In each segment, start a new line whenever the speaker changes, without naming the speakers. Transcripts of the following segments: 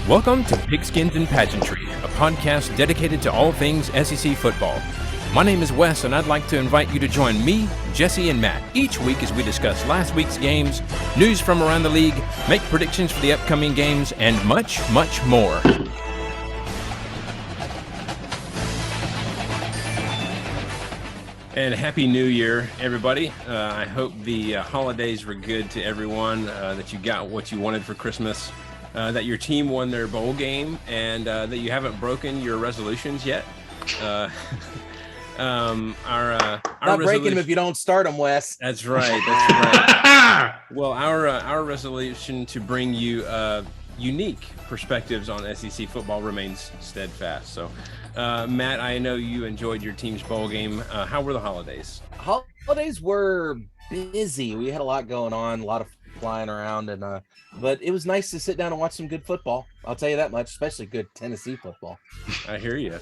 Welcome to Pigskins and Pageantry, a podcast dedicated to all things SEC football. My name is Wes, and I'd like to invite you to join me, Jesse, and Matt each week as we discuss last week's games, news from around the league, make predictions for the upcoming games, and much, much more. And Happy New Year, everybody. I hope the holidays were good to everyone, that you got what you wanted for Christmas. That your team won their bowl game, and that you haven't broken your resolutions yet. Our
not breaking them if you don't start them, Wes.
That's right. That's right. Well, our resolution to bring you unique perspectives on SEC football remains steadfast. So, Matt, I know you enjoyed your team's bowl game. How were the holidays?
Holidays were busy. We had a lot going on, a lot of flying around, and but it was nice to sit down and watch some good football. I'll tell you that much, especially good Tennessee football.
I hear you.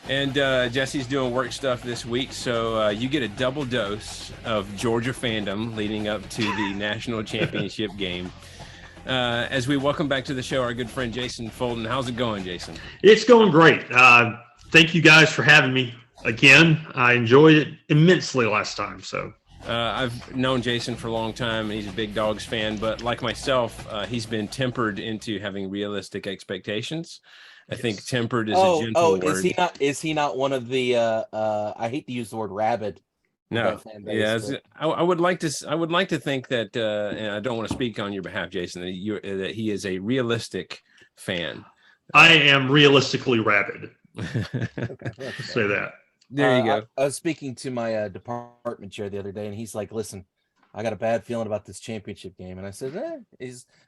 And Jesse's doing work stuff this week, so you get a double dose of Georgia fandom leading up to the national championship game. As we welcome back to the show our good friend Jason Fulton. How's it going, Jason?
It's going great. Thank you guys for having me again. I enjoyed it immensely last time. So
I've known Jason for a long time, and he's a big Dogs fan, but like myself, he's been tempered into having realistic expectations. I think tempered is a gentle word.
Is he not one of the I hate to use the word rabid?
No. Yeah, I would like to think that, and I don't want to speak on your behalf, Jason, that he is a realistic fan.
I am realistically rabid. Say that.
There you go.
I was speaking to my department chair the other day, and he's like, "Listen, I got a bad feeling about this championship game." And I said,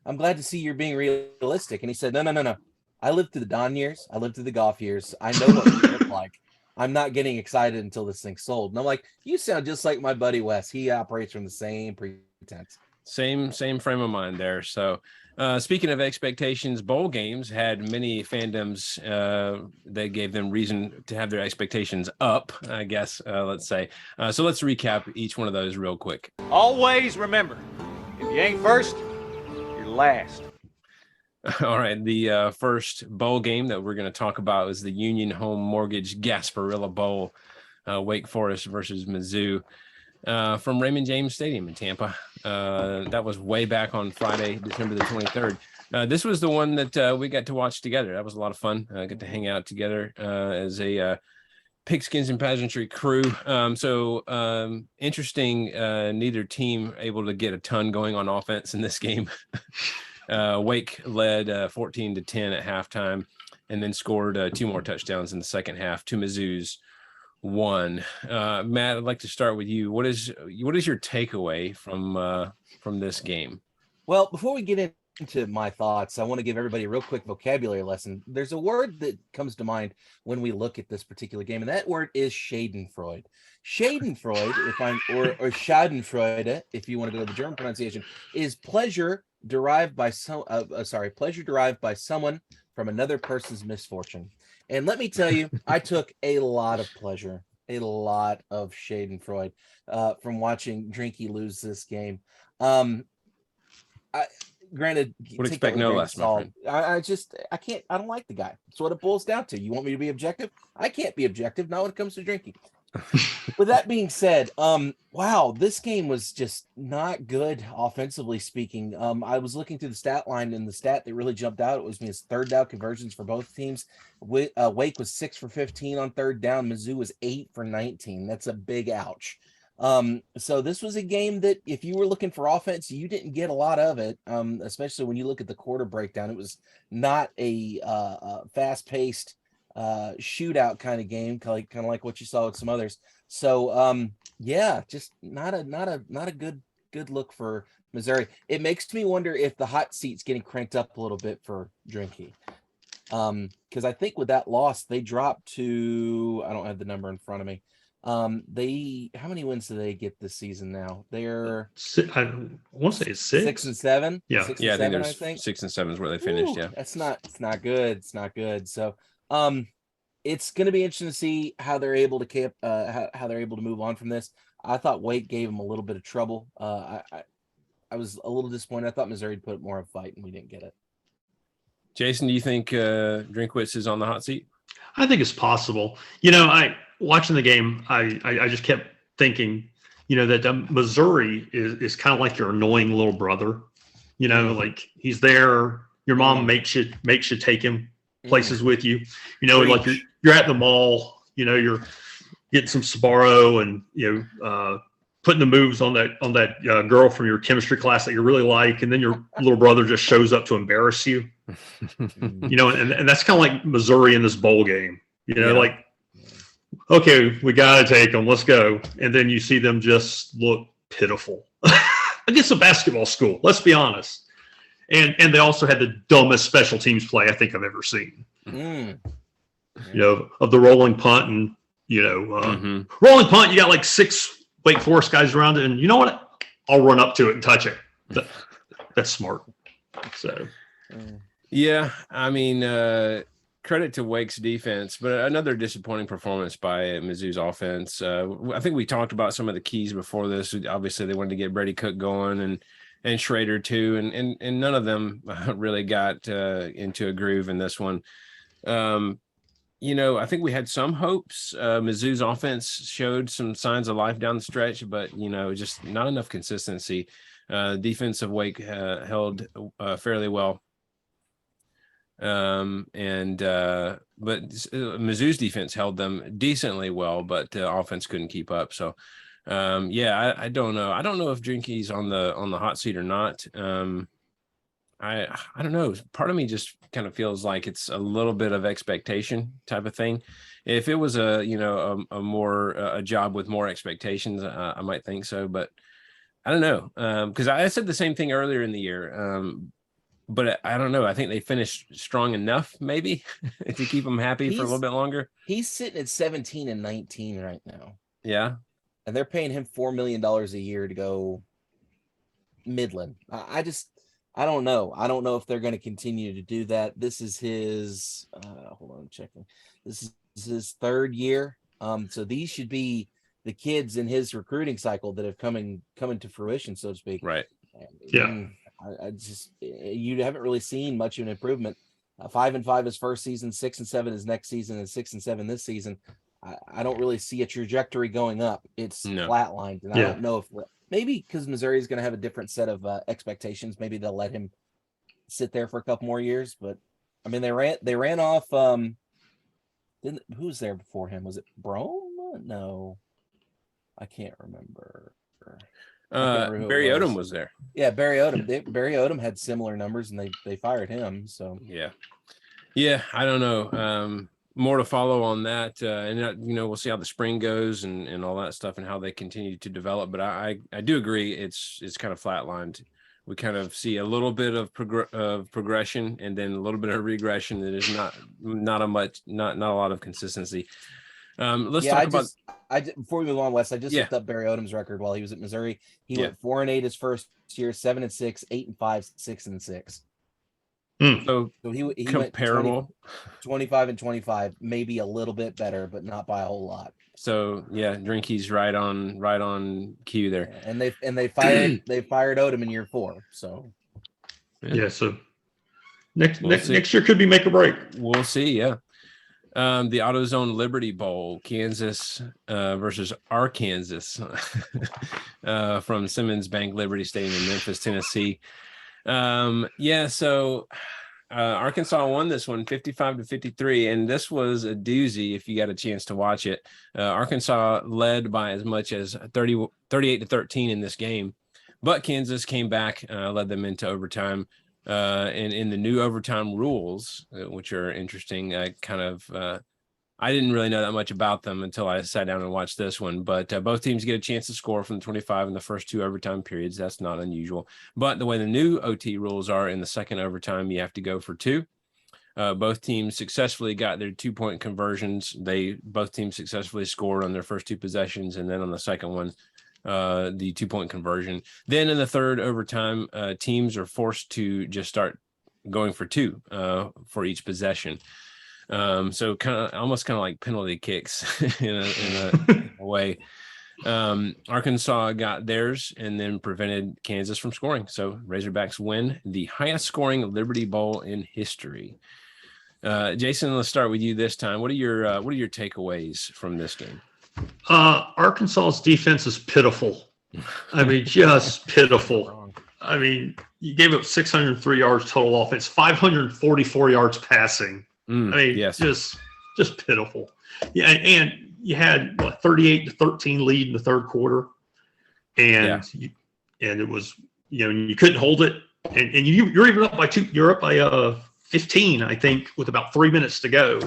I'm glad to see you're being realistic. And he said, No. I lived through the Don years. I lived through the golf years. I know what it looked like. I'm not getting excited until this thing's sold." And I'm like, "You sound just like my buddy Wes. He operates from the same pretense."
Same frame of mind there. So speaking of expectations, bowl games had many fandoms that gave them reason to have their expectations up, I guess, let's say. So let's recap each one of those real quick.
Always remember, if you ain't first, you're last.
All right, the first bowl game that we're going to talk about is the Union Home Mortgage Gasparilla Bowl, Wake Forest versus Mizzou, from Raymond James Stadium in Tampa. That was way back on Friday, December the 23rd. This was the one that we got to watch together. That was a lot of fun. I got to hang out together as a Pigskins and Pageantry crew. Interesting. Neither team able to get a ton going on offense in this game. Wake led 14-10 at halftime, and then scored 2 more touchdowns in the second half to Mizzou's 1. Matt, I'd like to start with you. What is your takeaway from this game?
Well, before we get into my thoughts, I want to give everybody a real quick vocabulary lesson. There's a word that comes to mind when we look at this particular game, and that word is Schadenfreude. Schadenfreude, or Schadenfreude, if you want to go to the German pronunciation, is pleasure derived by pleasure derived by someone from another person's misfortune. And let me tell you, I took a lot of pleasure, a lot of Schadenfreude from watching Drinky lose this game. Granted,
would expect no less, my friend.
I don't like the guy. That's what it boils down to. You want me to be objective? I can't be objective, not when it comes to drinking. With that being said, wow, this game was just not good offensively speaking. I was looking through the stat line, and the stat that really jumped out, it was his third down conversions for both teams. Wake was 6 for 15 on third down. Mizzou was 8 for 19. That's a big ouch. So this was a game that if you were looking for offense, you didn't get a lot of it, especially when you look at the quarter breakdown. It was not a fast-paced shootout kind of game, kind of like what you saw with some others. So just not a good look for Missouri. It makes me wonder if the hot seat's getting cranked up a little bit for Drinky. Because I think with that loss, they dropped to, I don't have the number in front of me. How many wins do they get this season now? They're
I want to say it's 6
and 7.
Yeah.
6 and 7, I think
6 and 7 is where they finished.
Ooh, it's not good. So it's going to be interesting to see how they're able to how they're able to move on from this. I thought Wake gave them a little bit of trouble. I was a little disappointed. I thought Missouri would put more of a fight, and we didn't get it.
Jason, do you think Drinkwitz is on the hot seat?
I think it's possible. I watching the game, I just kept thinking, that Missouri is kind of like your annoying little brother. Like he's there. Your mom makes you take him places with you. Like you're at the mall. You're getting some Sbarro and putting the moves on that girl from your chemistry class that you really like, and then your little brother just shows up to embarrass you. And that's kind of like Missouri in this bowl game. Like, okay, we got to take them. Let's go. And then you see them just look pitiful against a basketball school. Let's be honest. And they also had the dumbest special teams play I think I've ever seen. Of the rolling punt and rolling punt. You got like 6 Wake Forest guys around it, and you know what? I'll run up to it and touch it. That's smart. So.
Yeah, I mean, credit to Wake's defense, but another disappointing performance by Mizzou's offense. I think we talked about some of the keys before this. Obviously, they wanted to get Brady Cook going and Schrader too, and none of them really got into a groove in this one. I think we had some hopes. Mizzou's offense showed some signs of life down the stretch, but just not enough consistency. Defense of Wake held fairly well. But Mizzou's defense held them decently well, but the offense couldn't keep up. So, I don't know. I don't know if Drinky's on the hot seat or not. I don't know. Part of me just kind of feels like it's a little bit of expectation type of thing. If it was a job with more expectations, I might think so, but I don't know. Because I said the same thing earlier in the year. But I don't know. I think they finished strong enough, maybe, to keep them happy for a little bit longer.
He's sitting at 17-19 right now.
Yeah,
and they're paying him $4 million a year to go Midland. I don't know. I don't know if they're going to continue to do that. This is his. Hold on, I'm checking. This is his 3rd year. So these should be the kids in his recruiting cycle that have coming to fruition, so to speak.
Right.
Yeah.
I just, you haven't really seen much of an improvement. 5-5 his first season, 6-7 his next season, and 6-7 this season. I don't really see a trajectory going up. It's flatlined, and I don't know if maybe because Missouri is going to have a different set of expectations. Maybe they'll let him sit there for a couple more years. But I mean, they ran off. Who was there before him? Was it Brome? No, I can't remember.
Barry Odom was there.
Yeah, Barry Odom. Barry Odom had similar numbers, and they fired him. So
yeah. I don't know. More to follow on that, and we'll see how the spring goes and all that stuff and how they continue to develop. But I do agree it's kind of flatlined. We kind of see a little bit of progression and then a little bit of regression. That is not a lot of consistency. Let's talk about.
Before we move on, Wes, I just looked up Barry Odom's record while he was at Missouri. He went 4-8 his first year, 7-6, 8-5, 6-6.
So
he
comparable,
went 25-25, maybe a little bit better, but not by a whole lot.
So Drinky's right on cue there.
And they fired Odom in year 4. So
so next year could be make or break.
We'll see. Yeah. The AutoZone Liberty Bowl, Kansas versus Arkansas from Simmons Bank Liberty Stadium in Memphis, Tennessee. So Arkansas won this one 55-53, and this was a doozy if you got a chance to watch it. Arkansas led by as much as 38-13 in this game, but Kansas came back, led them into overtime. And in the new overtime rules, which are interesting, I didn't really know that much about them until I sat down and watched this one. But both teams get a chance to score from the 25 in the first 2 overtime periods. That's not unusual. But the way the new OT rules are, in the second overtime, you have to go for 2. Both teams successfully got their 2-point conversions. Both teams successfully scored on their first 2 possessions, and then on the second one, the 2-point conversion. Then in the third overtime, teams are forced to just start going for 2 for each possession. So almost like penalty kicks in a way. Arkansas got theirs and then prevented Kansas from scoring. So Razorbacks win the highest scoring Liberty Bowl in history. Jason, let's start with you this time. What are your takeaways from this game?
Arkansas's defense is pitiful. I mean, just pitiful. I mean, you gave up 603 yards total offense, 544 yards passing. I mean,
yes.
just pitiful. Yeah, and you had 38-13 lead in the third quarter, and it was you couldn't hold it, and you're even up by two. You're up by 15, I think, with about 3 minutes to go,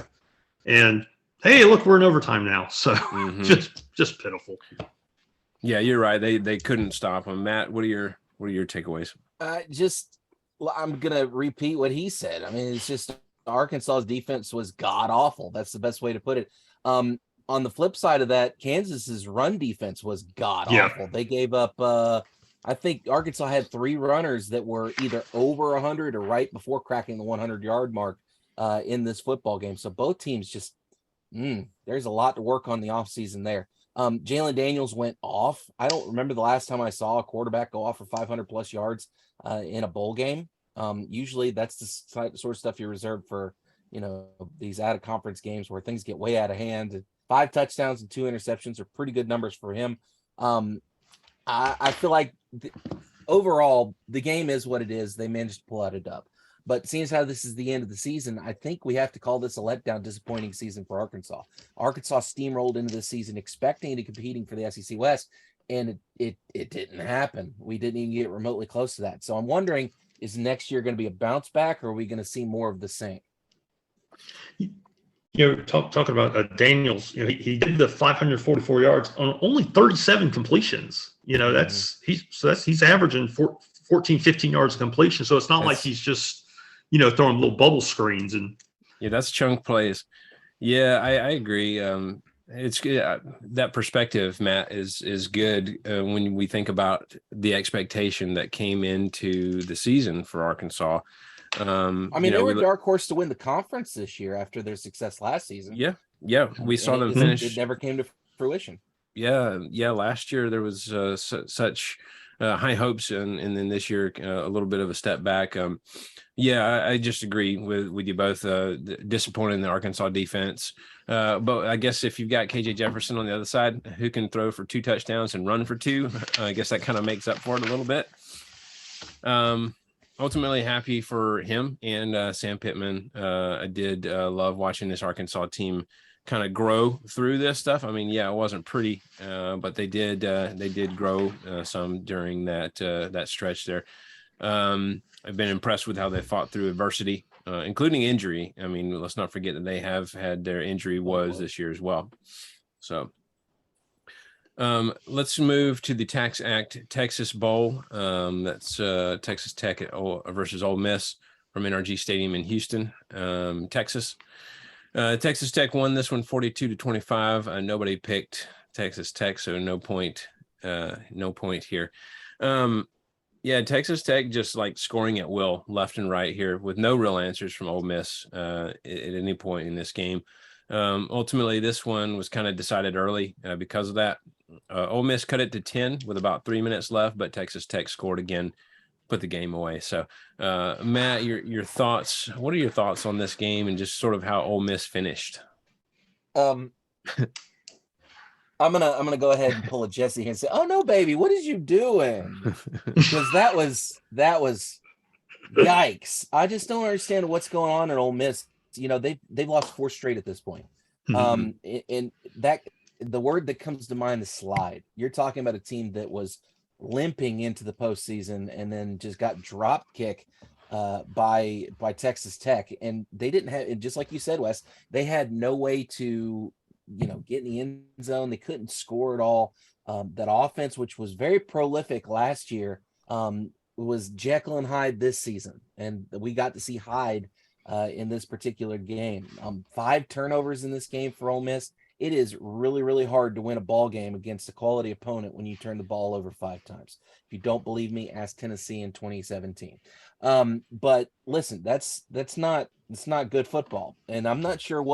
and hey, look, we're in overtime now. So just pitiful.
Yeah, you're right. They couldn't stop him. Matt, what are your takeaways?
I'm gonna repeat what he said. I mean, it's just Arkansas's defense was god awful. That's the best way to put it. On the flip side of that, Kansas's run defense was god awful. They gave up. I think Arkansas had 3 runners that were either over 100 or right before cracking the 100-yard mark in this football game. So both teams just there's a lot to work on the offseason there. Jalen Daniels went off. I don't remember the last time I saw a quarterback go off for 500 plus yards in a bowl game. Usually that's the sort of stuff you reserve for, these out of conference games where things get way out of hand. 5 touchdowns and 2 interceptions are pretty good numbers for him. I feel like overall the game is what it is. They managed to pull out a dub. But seeing as how this is the end of the season, I think we have to call this a letdown, disappointing season for Arkansas. Arkansas steamrolled into this season expecting to competing for the SEC West, and it didn't happen. We didn't even get remotely close to that. So I'm wondering, is next year going to be a bounce back, or are we going to see more of the same?
Talking about Daniels, he did the 544 yards on only 37 completions. He's averaging 14, 15 yards of completion. So it's not like he's just throwing little bubble screens and
that's chunk plays. Yeah, I agree. It's that perspective, Matt, is good when we think about the expectation that came into the season for Arkansas.
They were a dark horse to win the conference this year after their success last season.
Yeah, we saw them finish.
It never came to fruition.
Yeah. Last year there was such high hopes, and then this year a little bit of a step back. I just agree with you both. Disappointed in the Arkansas defense, but I guess if you've got KJ Jefferson on the other side who can throw for 2 touchdowns and run for 2, I guess that kind of makes up for it a little bit. Ultimately happy for him and Sam Pittman. I did love watching this Arkansas team kind of grow through this stuff. I mean, it wasn't pretty, but they did grow some during that stretch there. I've been impressed with how they fought through adversity, including injury. I mean, let's not forget that they have had their injury woes this year as well. So let's move to the Tax Act Texas Bowl. That's Texas Tech versus Ole Miss from NRG Stadium in Houston, Texas. Texas Tech won this one 42-25. Nobody picked Texas Tech, so no point here. Texas Tech just like scoring at will left and right here with no real answers from Ole Miss at any point in this game. Ultimately, this one was kind of decided early because of that. Ole Miss cut it to 10 with about 3 minutes left, but Texas Tech scored again, put the game away. So, Matt, your thoughts? What are your thoughts on this game and just sort of how Ole Miss finished?
I'm gonna go ahead and pull a Jesse here and say, "Oh no, baby, what is you doing?" Because that was yikes. I just don't understand what's going on at Ole Miss. They've lost 4 straight at this point. And that the word that comes to mind is slide. You're talking about a team that was limping into the postseason and then just got drop kick by Texas Tech, and they didn't have, just like you said, Wes, they had no way to get in the end zone. They couldn't score at all. That offense, which was very prolific last year, was Jekyll and Hyde this season, and we got to see Hyde in this particular game. 5 turnovers in this game for Ole Miss. It is really, really hard to win a ball game against a quality opponent when you turn the ball over 5 times. If you don't believe me, ask Tennessee in 2017. But listen, that's not good football. And I'm not sure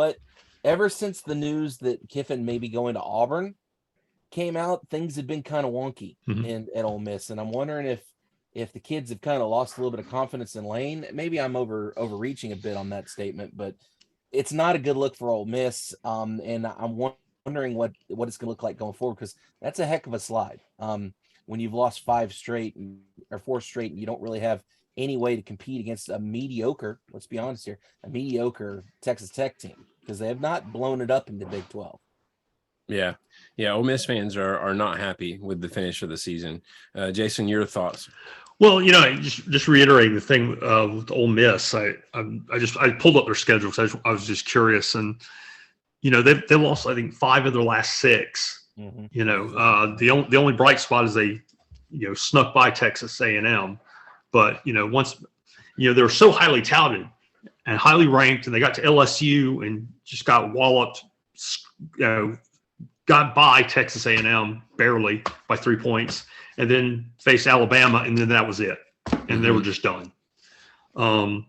ever since the news that Kiffin may be going to Auburn, came out, things had been kind of wonky at Ole Miss, and I'm wondering if the kids have kind of lost a little bit of confidence in Lane. Maybe I'm overreaching a bit on that statement, but it's not a good look for Ole Miss. And I'm wondering what it's going to look like going forward, because that's a heck of a slide. When you've lost 4 straight, and you don't really have any way to compete against a mediocre, let's be honest here, a mediocre Texas Tech team, because they have not blown it up in the Big 12.
Yeah. Ole Miss fans are not happy with the finish of the season. Jason, your thoughts?
Well, just reiterating the thing with Ole Miss, I pulled up their schedule because I was just curious, and they lost, I think, 5 of their last 6. The only bright spot is they snuck by Texas A&M, but once they were so highly touted and highly ranked, and they got to LSU and just got walloped, got by Texas A&M barely by 3 points, and then faced Alabama, and then that was it, and they were just done. But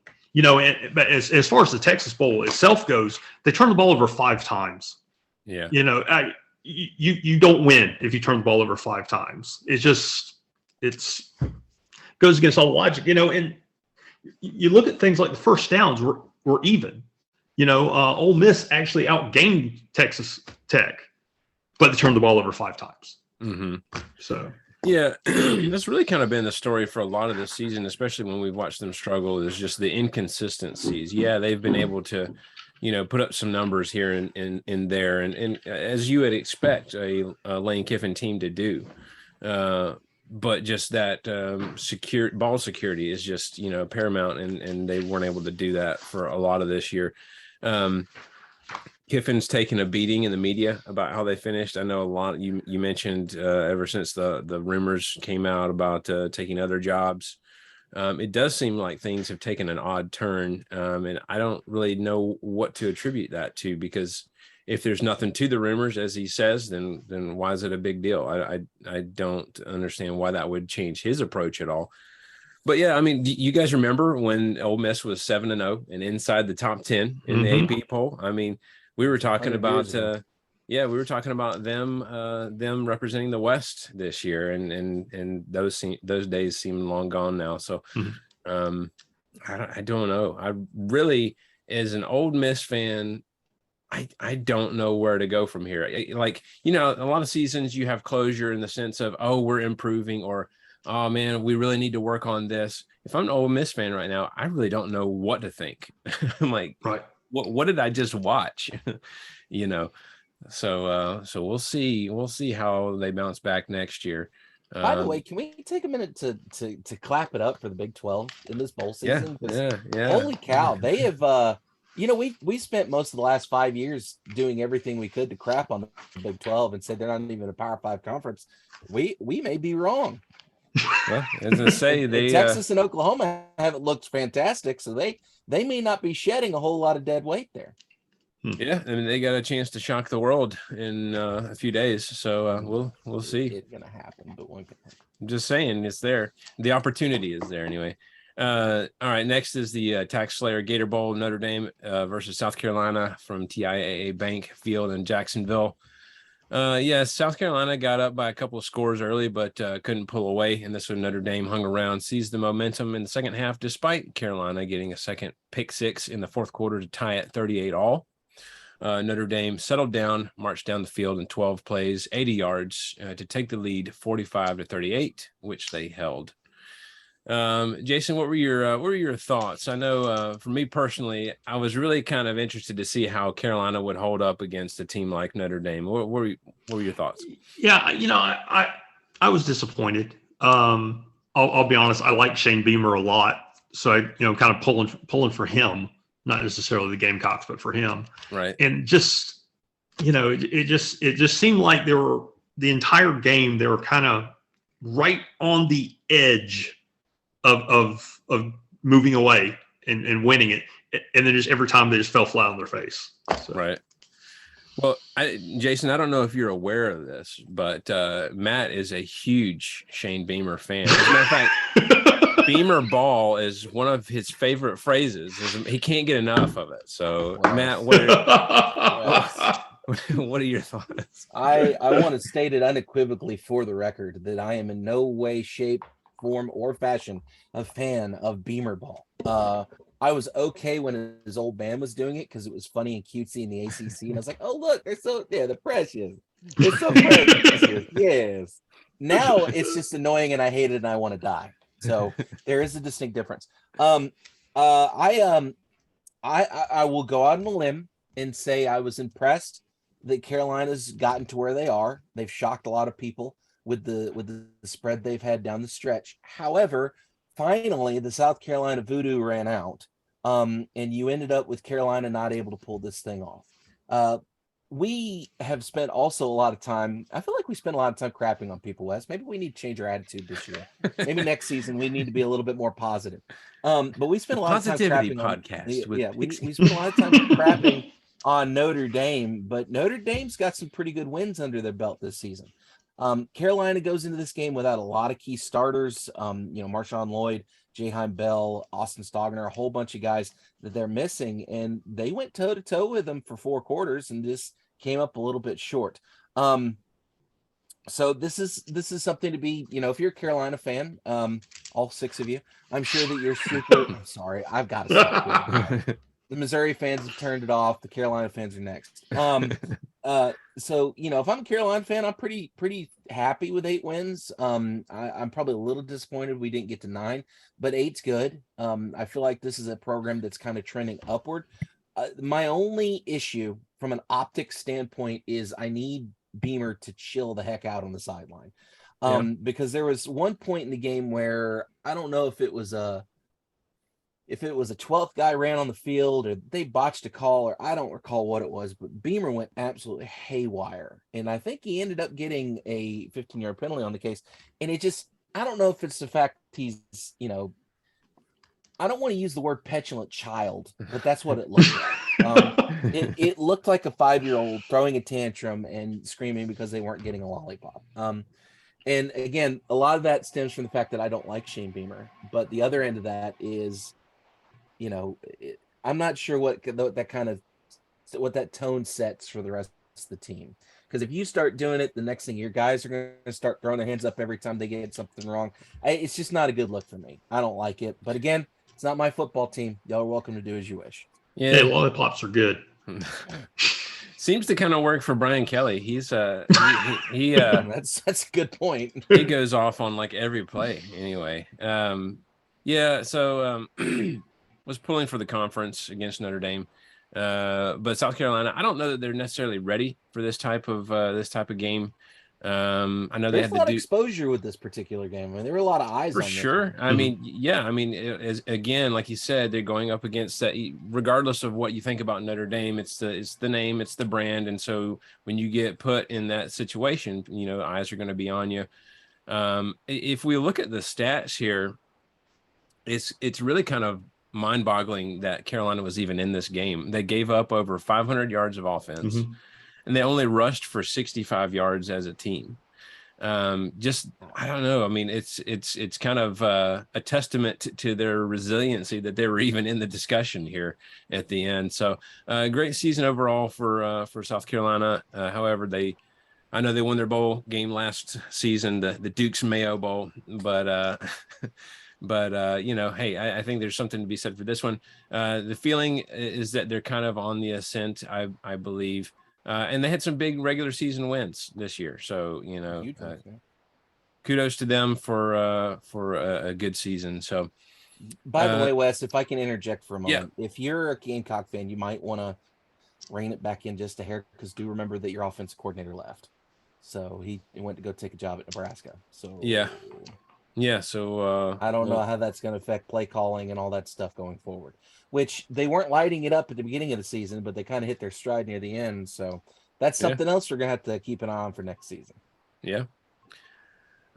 as far as the Texas Bowl itself goes, they turned the ball over 5 times.
Yeah.
You don't win if you turn the ball over 5 times. It's goes against all logic, and you look at things like the first downs were even. Ole Miss actually outgained Texas Tech, but they turned the ball over 5 times. So
yeah, that's really kind of been the story for a lot of this season, especially when we've watched them struggle, is just the inconsistencies. Yeah, they've been able to put up some numbers here and there, and as you would expect a Lane Kiffin team to do. But just that ball security is just, paramount, and they weren't able to do that for a lot of this year. Kiffin's taken a beating in the media about how they finished. I know a lot. You mentioned ever since the rumors came out about taking other jobs. It does seem like things have taken an odd turn, and I don't really know what to attribute that to, because if there's nothing to the rumors, as he says, then why is it a big deal? I don't understand why that would change his approach at all. But yeah, I mean, do you guys remember when Ole Miss was 7-0 and inside the top 10 in the AP poll? I mean, we were talking about them representing the West this year, and those days seem long gone now. So I don't know. I really, as an Ole Miss fan, I don't know where to go from here. Like, a lot of seasons you have closure in the sense of, oh, we're improving, or, oh man, we really need to work on this. If I'm an Ole Miss fan right now, I really don't know what to think. I'm like,
right.
What did I just watch? So we'll see how they bounce back next year.
By the way, can we take a minute to clap it up for the Big 12 in this bowl season?
Yeah.
Holy cow, they have. We spent most of the last 5 years doing everything we could to crap on the Big 12 and said they're not even a Power 5 conference. We may be wrong.
Well, as I say,
Texas and Oklahoma haven't looked fantastic, so they may not be shedding a whole lot of dead weight there.
Yeah, I mean, they got a chance to shock the world in a few days, so we'll see.
It's gonna happen, but one can happen.
I'm just saying, it's there. The opportunity is there anyway. All right, next is the Tax Slayer Gator Bowl, Notre Dame versus South Carolina from TIAA Bank Field in Jacksonville. South Carolina got up by a couple of scores early, but couldn't pull away, and this one Notre Dame hung around, seized the momentum in the second half, despite Carolina getting a second pick six in the fourth quarter to tie at 38-all. Notre Dame settled down, marched down the field in 12 plays, 80 yards to take the lead 45-38, which they held. Jason, what were your thoughts? I know for me personally, I was really kind of interested to see how Carolina would hold up against a team like Notre Dame. What were your thoughts?
Yeah, I was disappointed. I'll be honest. I like Shane Beamer a lot, so I kind of pulling for him, not necessarily the Gamecocks, but for him.
Right.
And just it just seemed like the entire game they were kind of right on the edge of moving away and winning it, and then just every time they just fell flat on their face. So.
Right. Well, Jason, I don't know if you're aware of this, but Matt is a huge Shane Beamer fan. As a matter of fact, Beamer ball is one of his favorite phrases. He can't get enough of it. So, wow. Matt, What are your thoughts?
I want to state it unequivocally for the record that I am in no way, shape, form, or fashion a fan of Beamer ball. I was okay when his old man was doing it because it was funny and cutesy in the ACC, and I was like, "Oh look, they're precious. They're so precious." Yes. Now it's just annoying, and I hate it, and I want to die. So there is a distinct difference. I will go out on a limb and say I was impressed that Carolina's gotten to where they are. They've shocked a lot of people with the spread they've had down the stretch. However, finally the South Carolina voodoo ran out, and you ended up with Carolina not able to pull this thing off. We have spent also a lot of time. I feel like we spent a lot of time crapping on people, Wes. Maybe we need to change our attitude this year. Maybe next season we need to be a little bit more positive. But we spent a lot of time crapping
podcast.
We spent a lot of time crapping on Notre Dame, but Notre Dame's got some pretty good wins under their belt this season. Carolina goes into this game without a lot of key starters. Marshawn Lloyd, Jaheim Bell, Austin Stogner, a whole bunch of guys that they're missing, and they went toe to toe with them for 4 quarters and just came up a little bit short. So this is something to be, if you're a Carolina fan, all 6 of you, I'm sure that you're super. I'm sorry, I've got to stop. The Missouri fans have turned it off. The Carolina fans are next. So if I'm a Carolina fan, I'm pretty happy with 8 wins. I'm probably a little disappointed we didn't get to 9, but 8's good. I feel like this is a program that's kind of trending upward. My only issue from an optics standpoint is I need Beamer to chill the heck out on the sideline. Because there was one point in the game where I don't know if it was a 12th guy ran on the field or they botched a call, or I don't recall what it was, but Beamer went absolutely haywire. And I think he ended up getting a 15-yard penalty on the case. And I don't know if it's the fact he's, I don't want to use the word petulant child, but that's what it looked like. It looked like a 5-year-old throwing a tantrum and screaming because they weren't getting a lollipop. And again, a lot of that stems from the fact that I don't like Shane Beamer, but the other end of that is, I'm not sure what that tone sets for the rest of the team. Because if you start doing it, the next thing your guys are going to start throwing their hands up every time they get something wrong. It's just not a good look for me. I don't like it. But again, it's not my football team. Y'all are welcome to do as you wish.
Yeah, lollipops are good.
Seems to kind of work for Brian Kelly. He's that's
a good point.
He goes off on like every play anyway. So was pulling for the conference against Notre Dame. But South Carolina, I don't know that they're necessarily ready for this type of game. I know they had
a lot of exposure with this particular game. I mean, there were a lot of eyes
for
on
sure. I mean, again, like you said, they're going up against that. Regardless of what you think about Notre Dame, it's the name, it's the brand, and so when you get put in that situation, eyes are going to be on you. If we look at the stats here, it's really kind of mind-boggling that Carolina was even in this game. They gave up over 500 yards of offense. Mm-hmm. And they only rushed for 65 yards as a team. I don't know. I mean, it's kind of a testament to their resiliency that they were even in the discussion here at the end. So great season overall for South Carolina. However, I know they won their bowl game last season, the Duke's Mayo Bowl, but hey, I think there's something to be said for this one. The feeling is that they're kind of on the ascent, I believe. And they had some big regular season wins this year. So, kudos to them for a good season. So,
by the way, Wes, if I can interject for a moment, if you're a Gamecock fan, you might want to rein it back in just a hair, because do remember that your offensive coordinator left. So he went to go take a job at Nebraska. So
So
I don't know how that's going to affect play calling and all that stuff going forward, which they weren't lighting it up at the beginning of the season, but they kind of hit their stride near the end. So that's something else we're going to have to keep an eye on for next season.
Yeah.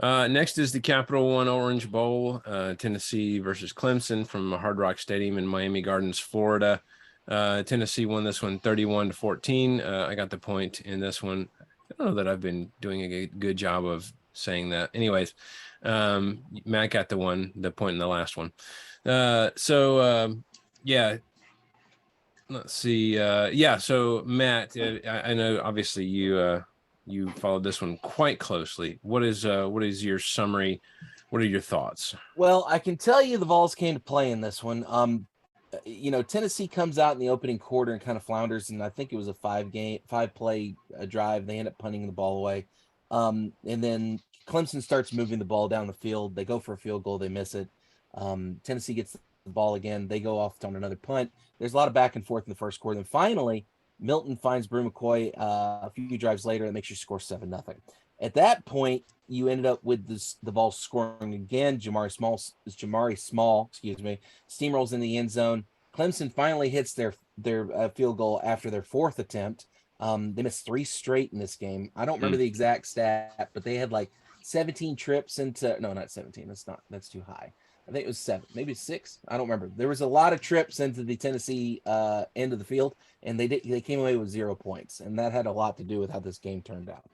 Next is the Capital One Orange Bowl, Tennessee versus Clemson from Hard Rock Stadium in Miami Gardens, Florida. Tennessee won this one 31-14. I got the point in this one. I don't know that I've been doing a good job of saying that. Anyways, Matt got the point in the last one. Let's see. Yeah. So Matt, I know obviously you followed this one quite closely. What is your summary? What are your thoughts?
Well, I can tell you the Vols came to play in this one. Tennessee comes out in the opening quarter and kind of flounders, and I think it was a 5-play drive. They end up punting the ball away. And then Clemson starts moving the ball down the field. They go for a field goal, they miss it. Tennessee gets the ball again. They go off on another punt. There's a lot of back and forth in the first quarter. Then finally, Milton finds Brew McCoy a few drives later and makes you score 7-0. At that point, you ended up with the ball scoring again. Jamari Small, steamrolls in the end zone. Clemson finally hits their field goal after their fourth attempt. They missed 3 straight in this game. I don't remember the exact stat, but they had like 17 trips into not 17. That's too high. I think it was 7, maybe 6. I don't remember. There was a lot of trips into the Tennessee end of the field, and they came away with 0 points, and that had a lot to do with how this game turned out.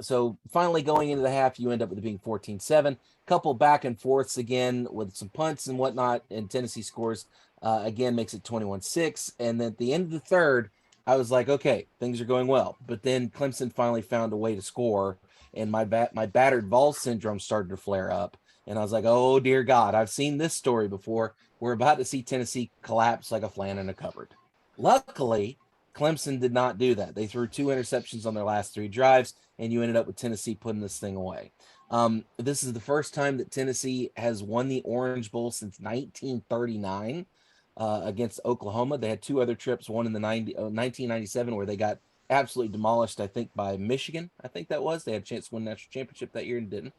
So finally going into the half, you end up with it being 14-7. Couple back and forths again with some punts and whatnot, and Tennessee scores again, makes it 21-6. And then at the end of the third, I was like, okay, things are going well. But then Clemson finally found a way to score, and my battered Vols syndrome started to flare up. And I was like, oh, dear God, I've seen this story before. We're about to see Tennessee collapse like a flan in a cupboard. Luckily, Clemson did not do that. They threw 2 interceptions on their last 3 drives, and you ended up with Tennessee putting this thing away. This is the first time that Tennessee has won the Orange Bowl since 1939 against Oklahoma. They had 2 other trips, one in the 1997 where they got absolutely demolished, I think, by Michigan. I think that was. They had a chance to win the national championship that year and didn't.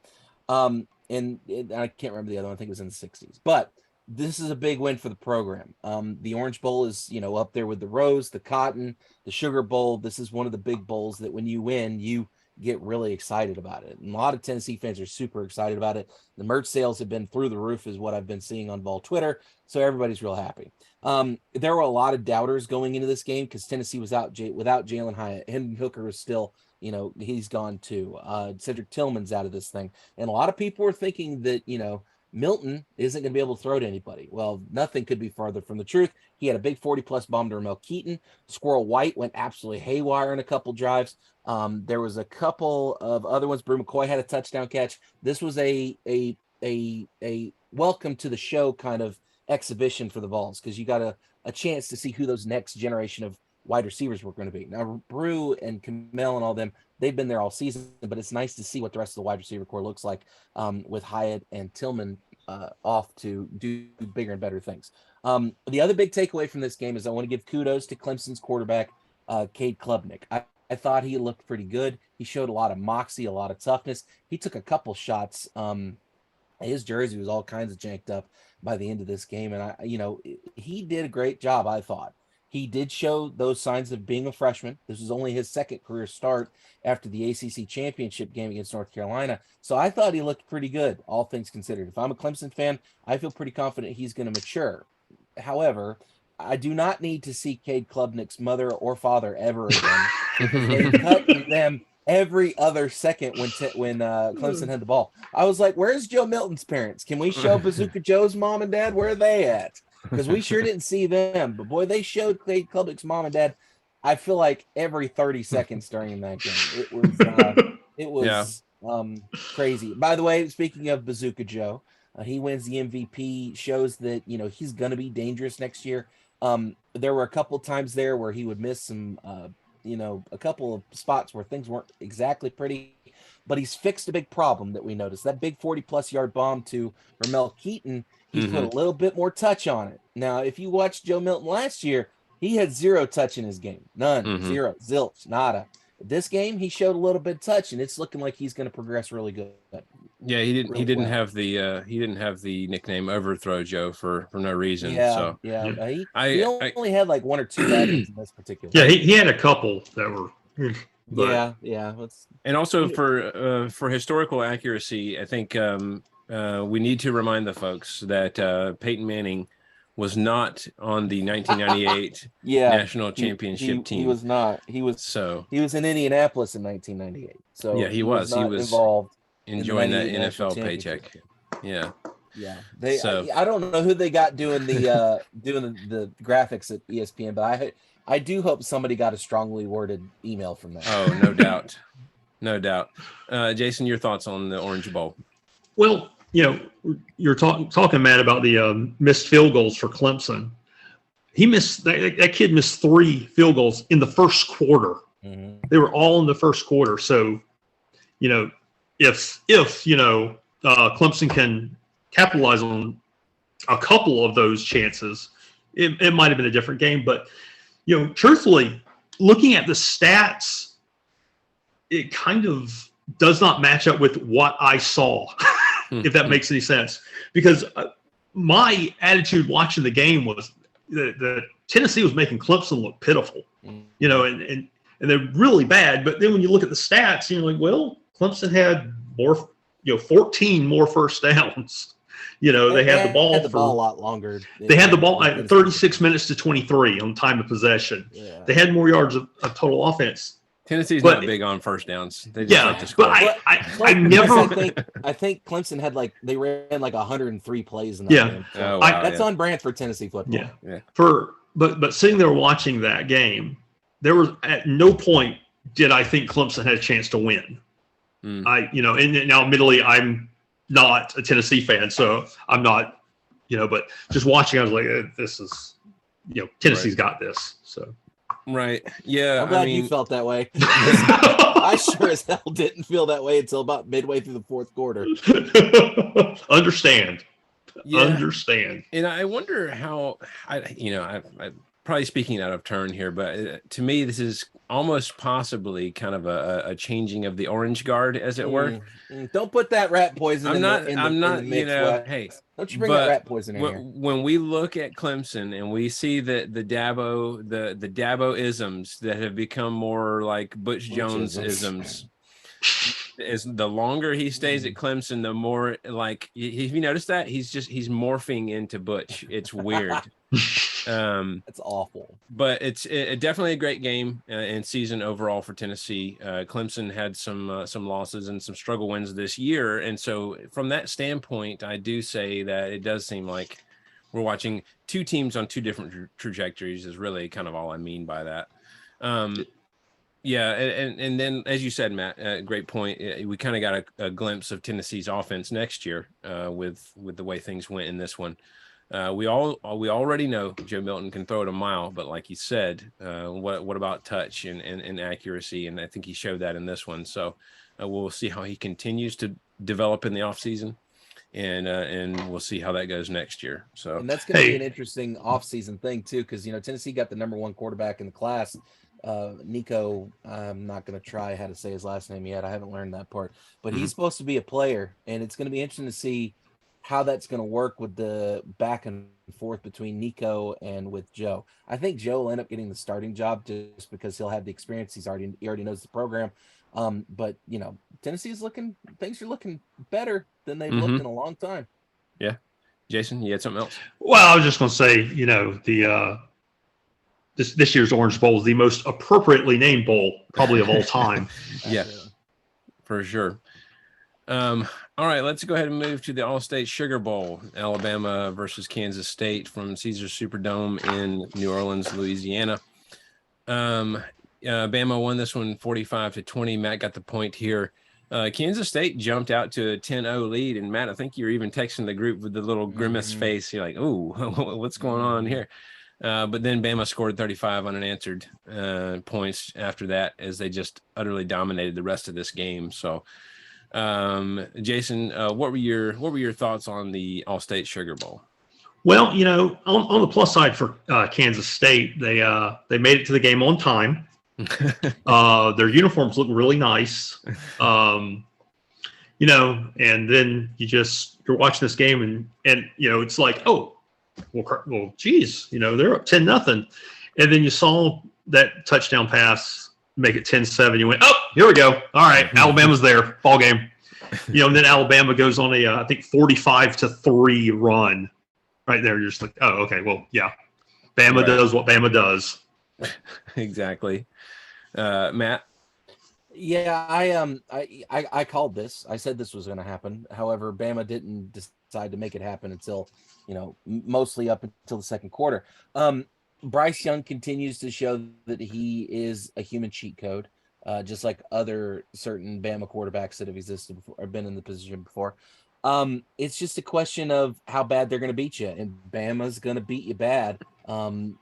And I can't remember the other one. I think it was in the 60s. But this is a big win for the program. The Orange Bowl is, up there with the Rose, the Cotton, the Sugar Bowl. This is one of the big bowls that when you win, you get really excited about it. And a lot of Tennessee fans are super excited about it. The merch sales have been through the roof is what I've been seeing on Vol Twitter. So everybody's real happy. There were a lot of doubters going into this game because Tennessee was without Jalen Hyatt. Hendon Hooker was still, he's gone too. Cedric Tillman's out of this thing. And a lot of people were thinking that, Milton isn't going to be able to throw to anybody. Well, nothing could be farther from the truth. He had a big 40-plus bomb to Ramel Keaton. Squirrel White went absolutely haywire in a couple drives. There was a couple of other ones. Brew McCoy had a touchdown catch. This was a welcome to the show kind of exhibition for the Vols because you got a chance to see who those next generation of wide receivers were going to be. Now, Brew and Kamel and all them, they've been there all season, but it's nice to see what the rest of the wide receiver core looks like with Hyatt and Tillman off to do bigger and better things. The other big takeaway from this game is I want to give kudos to Clemson's quarterback, Cade Klubnik. I thought he looked pretty good. He showed a lot of moxie, a lot of toughness. He took a couple shots. His jersey was all kinds of janked up by the end of this game. And he did a great job, I thought. He did show those signs of being a freshman. This was only his second career start after the ACC championship game against North Carolina. So I thought he looked pretty good, all things considered. If I'm a Clemson fan, I feel pretty confident he's going to mature. However, I do not need to see Cade Klubnik's mother or father ever again. They cut them every other second when Clemson had the ball. I was like, where's Joe Milton's parents? Can we show Bazooka Joe's mom and dad? Where are they at? Because we sure didn't see them. But, boy, they showed Cade Klubnik's mom and dad, I feel like, every 30 seconds during that game. It was crazy. By the way, speaking of Bazooka Joe, he wins the MVP, shows that, he's going to be dangerous next year. There were a couple times there where he would miss some, a couple of spots where things weren't exactly pretty. But he's fixed a big problem that we noticed. That big 40-plus yard bomb to Ramel Keaton, he's put a little bit more touch on it. Now, if you watched Joe Milton last year, he had 0 touch in his game. None, 0, zilch, nada. This game, he showed a little bit of touch, and it's looking like he's going to progress really good.
Yeah, he didn't have the nickname Overthrow Joe for no reason.
Yeah,
so
he only had like 1 or 2 bad ones in this particular.
Yeah, he had a couple that were.
But, yeah.
And also for historical accuracy, I think we need to remind the folks that Peyton Manning was not on the 1998 national championship team.
He was not. He was in Indianapolis in 1998. So
yeah, he was
involved,
enjoying that NFL paycheck. Yeah.
Yeah,
So-
I don't know who they got doing the graphics at ESPN, but I do hope somebody got a strongly worded email from that.
Oh, no doubt. No doubt. Jason, your thoughts on the Orange Bowl?
Well, you're talking, Matt, about the missed field goals for Clemson. He missed that kid missed 3 field goals in the first quarter.
Mhm.
They were all in the first quarter. So, if Clemson can capitalize on a couple of those chances, it might have been a different game. But truthfully, looking at the stats, it kind of does not match up with what I saw, if that makes any sense. Because my attitude watching the game was that Tennessee was making Clemson look pitiful, and they're really bad. But then when you look at the stats, you're like, well, Clemson had more, 14 more first downs. They had the ball
a lot longer.
They had the ball at 36 minutes to 23 on time of possession.
Yeah.
They had more yards of total offense.
Tennessee's not big on first downs. They just
Yeah,
like to score.
but I
think Clemson had they ran 103 plays in that game. So
Oh, wow,
that's on brand for Tennessee football.
Yeah. But sitting there watching that game, there was at no point did I think Clemson had a chance to win. And now admittedly I'm not a Tennessee fan, so I'm not, but just watching, I was like, this is, Tennessee's got this. So.
Right. Yeah.
I'm glad you felt that way. I sure as hell didn't feel that way until about midway through the fourth quarter.
Understand.
And I wonder how I probably speaking out of turn here, but to me, this is almost possibly kind of a changing of the orange guard, as it were.
Don't put that rat poison.
I'm not.
In the mix,
Hey,
don't you bring that rat poison in here?
When we look at Clemson and we see that the Dabo isms that have become more like Butch Jones isms. As the longer he stays at Clemson, the more like have you noticed that he's morphing into Butch. It's weird.
It's awful,
but it's definitely a great game and season overall for Tennessee. Clemson had some losses and some struggle wins this year, and so from that standpoint, I do say that it does seem like we're watching two teams on two different trajectories. Is really kind of all I mean by that. Yeah, and then as you said, Matt, great point. We kind of got a glimpse of Tennessee's offense next year with the way things went in this one. We already know Joe Milton can throw it a mile, but like you said, what about touch and accuracy? And I think he showed that in this one. So we'll see how he continues to develop in the offseason, and we'll see how that goes next year. So
and that's going to be an interesting offseason thing too, because Tennessee got the number 1 quarterback in the class. Nico, I'm not going to try how to say his last name yet. I haven't learned that part, but he's supposed to be a player, and it's going to be interesting to see how that's going to work with the back and forth between Nico and with Joe. I think Joe will end up getting the starting job just because he'll have the experience. He already knows the program. But Tennessee's things are looking better than they've looked in a long time.
Yeah. Jason, you had something else?
Well, I was just going to say, this year's Orange Bowl is the most appropriately named bowl probably of all time.
Yeah, for sure. All right, let's go ahead and move to the All-State Sugar Bowl, Alabama versus Kansas State from Caesars Superdome in New Orleans, Louisiana. Bama won this one 45-20. Matt got the point here. Kansas State jumped out to a 10-0 lead, and Matt, I think you're even texting the group with the little grimace face. You're like, "Ooh, what's going on here?" But then Bama scored 35 unanswered points after that, as they just utterly dominated the rest of this game. So, Jason, what were your thoughts on the All-State Sugar Bowl?
Well, on the plus side for Kansas State, they made it to the game on time. Their uniforms look really nice. And then you're watching this game and it's like, oh, well, geez, they're up 10-0. And then you saw that touchdown pass make it 10-7. You went, oh, here we go. All right, Alabama's there, ball game. And then Alabama goes on a, I think 45-3 run right there. You're just like, oh, okay, well, yeah. Bama does what Bama does.
Exactly. Matt?
Yeah, I called this. I said this was going to happen. However, Bama didn't decide to make it happen until, mostly up until the second quarter. Bryce Young continues to show that he is a human cheat code, just like other certain Bama quarterbacks that have existed before or been in the position before. It's just a question of how bad they're going to beat you, and Bama's going to beat you bad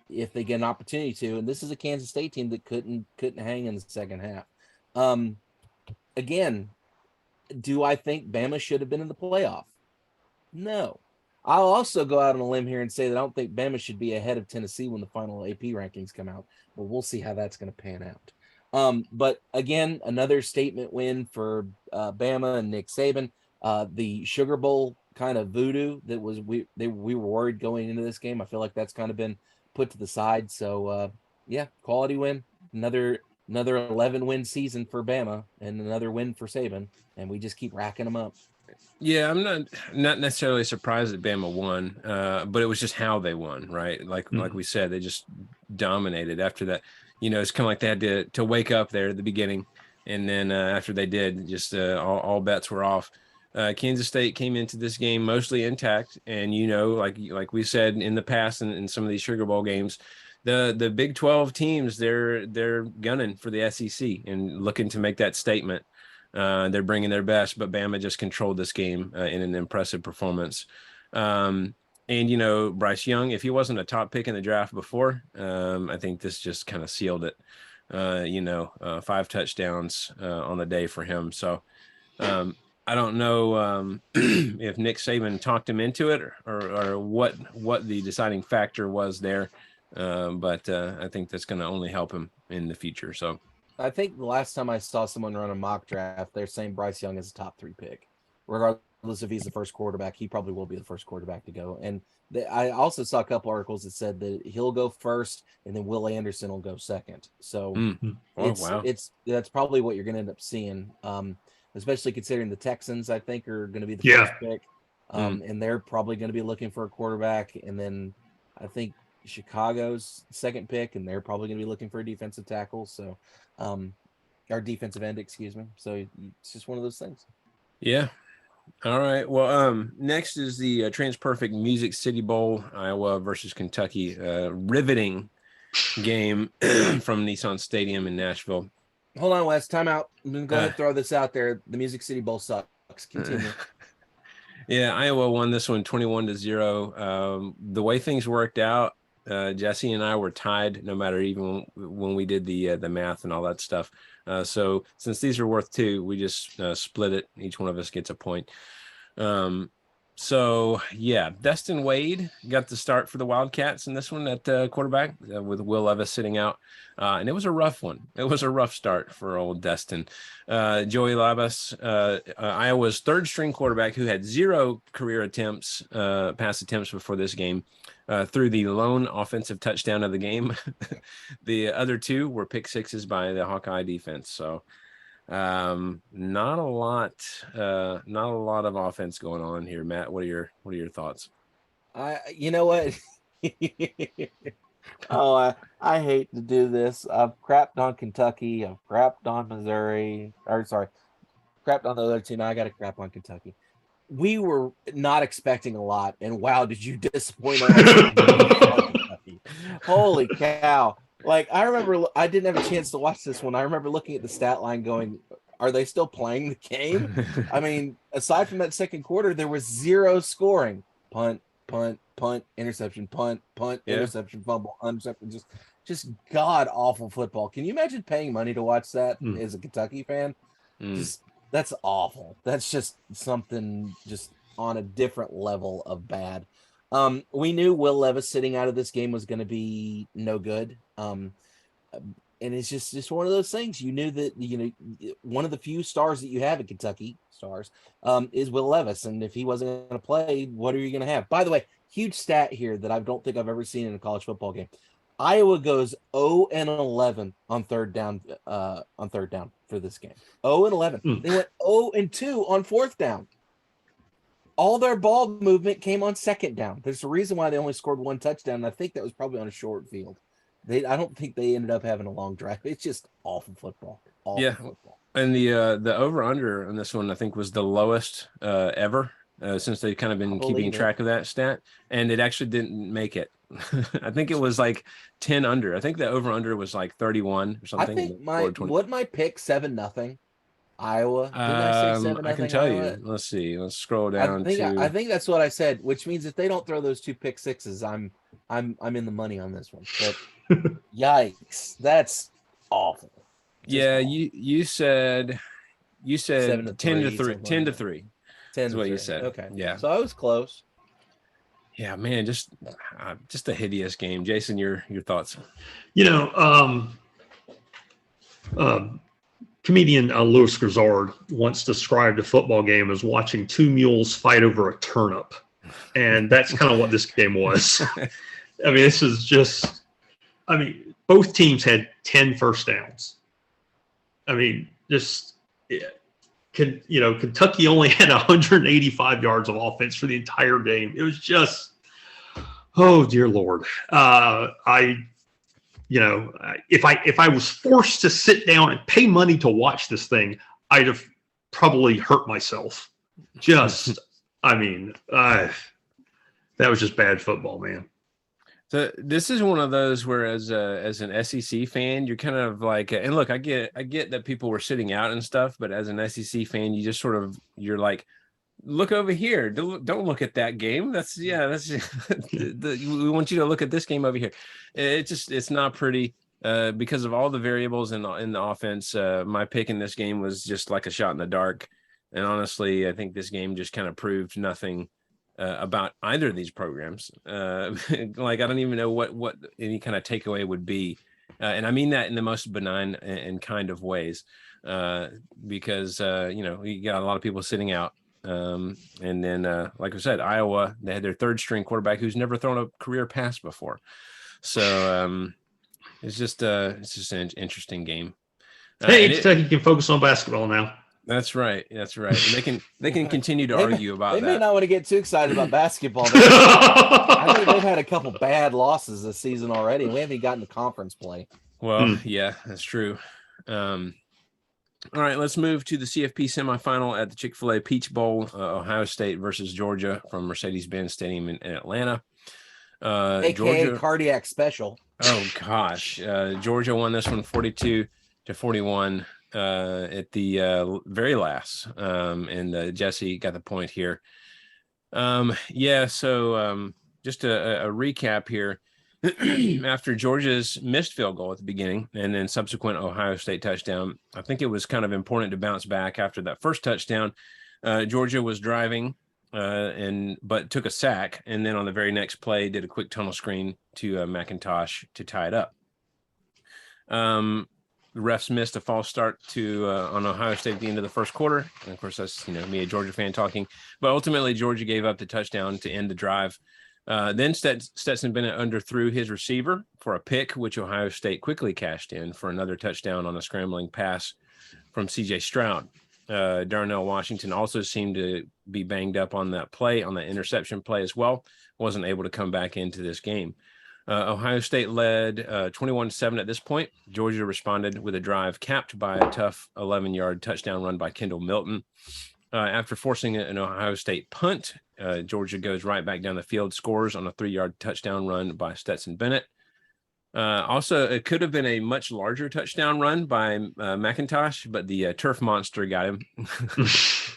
if they get an opportunity to. And this is a Kansas State team that couldn't hang in the second half. Um, again, do I think Bama should have been in the playoff? No. I'll also go out on a limb here and say that I don't think Bama should be ahead of Tennessee when the final AP rankings come out, but we'll see how that's going to pan out. But again, another statement win for Bama and Nick Saban. The Sugar Bowl kind of voodoo that was we were worried going into this game. I feel like that's kind of been put to the side. So yeah, quality win. Another 11-win season for Bama and another win for Saban, and we just keep racking them up.
Yeah, I'm not necessarily surprised that Bama won, but it was just how they won, right? Like we said, they just dominated. After that, it's kind of like they had to wake up there at the beginning, and then after they did, just all bets were off. Kansas State came into this game mostly intact, and like we said in the past in some of these Sugar Bowl games, the Big 12 teams they're gunning for the SEC and looking to make that statement. They're bringing their best, but Bama just controlled this game in an impressive performance. And Bryce Young, if he wasn't a top pick in the draft before, I think this just kind of sealed it. 5 touchdowns on the day for him. So I don't know if Nick Saban talked him into it or what the deciding factor was there. But I think that's going to only help him in the future. So
I think the last time I saw someone run a mock draft, they're saying Bryce Young is a top 3 pick. Regardless if he's the first quarterback, he probably will be the first quarterback to go. And I also saw a couple articles that said that he'll go first and then Will Anderson will go second. So that's probably what you're going to end up seeing, especially considering the Texans, I think, are going to be the first pick. And they're probably going to be looking for a quarterback. And then I think Chicago's second pick, and they're probably going to be looking for a defensive tackle. So, our defensive end, excuse me. So it's just one of those things.
Yeah. All right. Well, next is the TransPerfect Music City Bowl, Iowa versus Kentucky, riveting game from Nissan Stadium in Nashville.
Hold on, Wes. Time out. I'm going to go ahead and throw this out there. The Music City Bowl sucks. Continue.
Yeah, Iowa won this one 21-0. The way things worked out, Jesse and I were tied no matter even when we did the math and all that stuff. So since these are worth 2, we just split it. Each one of us gets a point. So yeah, Destin Wade got the start for the Wildcats in this one at quarterback with Will Levis sitting out. And it was a rough one. It was a rough start for old Destin. Joey Labas, Iowa's 3rd string quarterback who had 0 career pass attempts before this game, threw the lone offensive touchdown of the game. The other 2 were pick sixes by the Hawkeye defense. So not a lot of offense going on here. Matt, what are your thoughts?
You know what? I hate to do this. I've crapped on Kentucky. I've crapped on Missouri. Crapped on the other 2. Now I got to crap on Kentucky. We were not expecting a lot, and wow, did you disappoint us? Holy cow. Like, I remember I didn't have a chance to watch this one. I remember looking at the stat line going, are they still playing the game? I mean, aside from that second quarter, there was 0 scoring. Punt, interception, punt, interception, fumble, interception. Just god-awful football. Can you imagine paying money to watch that as a Kentucky fan? That's awful. That's just something just on a different level of bad. We knew Will Levis sitting out of this game was going to be no good. And it's just one of those things. You knew that, one of the few stars that you have at Kentucky, is Will Levis. And if he wasn't going to play, what are you going to have? By the way, huge stat here that I don't think I've ever seen in a college football game. Iowa goes 0-11 on third down for this game. 0-11. They went 0-2 on 4th down. All their ball movement came on 2nd down. There's a reason why they only scored 1 touchdown, and I think that was probably on a short field. I don't think they ended up having a long drive. It's just awful football. Awful football.
And the over under on this one, I think, was the lowest ever since they've kind of been keeping track of that stat, and it actually didn't make it. I think it was like 10 under. I think the over under was like 31 or something.
I think my pick 7-0 Iowa. Didn't I say 7-0?
I can tell you. Let's see. Let's scroll down
I think that's what I said, which means if they don't throw those 2 pick sixes, I'm in the money on this one. But yikes, that's awful.
Yeah, awful. You said 10 to 3. 10 to 3.
10
is what you said.
Okay.
Yeah.
So I was close.
Yeah, man, just a hideous game. Jason, your thoughts?
Comedian Louis Grizzard once described a football game as watching 2 mules fight over a turnip. And that's kind of what this game was. I mean, this is just, both teams had 10 first downs. I mean, Kentucky only had 185 yards of offense for the entire game. It was just, oh dear Lord. If I was forced to sit down and pay money to watch this thing, I'd have probably hurt myself. Just, that was just bad football, man.
So this is one of those where, as an SEC fan, you're kind of like, and look, I get that people were sitting out and stuff, but as an SEC fan, you just you're like, look over here. Don't look at that game. That's we want you to look at this game over here. It's not pretty because of all the variables in the offense. My pick in this game was just like a shot in the dark, and honestly, I think this game just kind of proved nothing about either of these programs. Like, I don't even know what any kind of takeaway would be, and I mean that in the most benign and kind of ways, because you got a lot of people sitting out. And then, like I said, Iowa, they had their 3rd string quarterback who's never thrown a career pass before. So it's just an interesting game.
Kentucky can focus on basketball now.
That's right. And they can continue to argue about that.
They may not want to get too excited about basketball. I think they've had a couple bad losses this season already, and we haven't gotten to conference play.
Well, yeah, that's true. All right, let's move to the CFP semifinal at the Chick-fil-A Peach Bowl, Ohio State versus Georgia from Mercedes-Benz Stadium in Atlanta.
AKA
Georgia,
cardiac special.
Oh, gosh. Georgia won this one 42-41 at the very last. And Jesse got the point here. So just a recap here. After Georgia's missed field goal at the beginning and then subsequent Ohio State touchdown, I think it was kind of important to bounce back after that first touchdown. Georgia was driving but took a sack, and then on the very next play did a quick tunnel screen to McIntosh to tie it up. The refs missed a false start on Ohio State at the end of the first quarter. And of course, that's me, a Georgia fan, talking. But ultimately, Georgia gave up the touchdown to end the drive. Then Stetson Bennett underthrew his receiver for a pick, which Ohio State quickly cashed in for another touchdown on a scrambling pass from C.J. Stroud. Darnell Washington also seemed to be banged up on that interception play as well. Wasn't able to come back into this game. Ohio State led 21-7 at this point. Georgia responded with a drive capped by a tough 11-yard touchdown run by Kendall Milton. After forcing an Ohio State punt, Georgia goes right back down the field, scores on a 3-yard touchdown run by Stetson Bennett. Also, it could have been a much larger touchdown run by McIntosh, but the turf monster got him.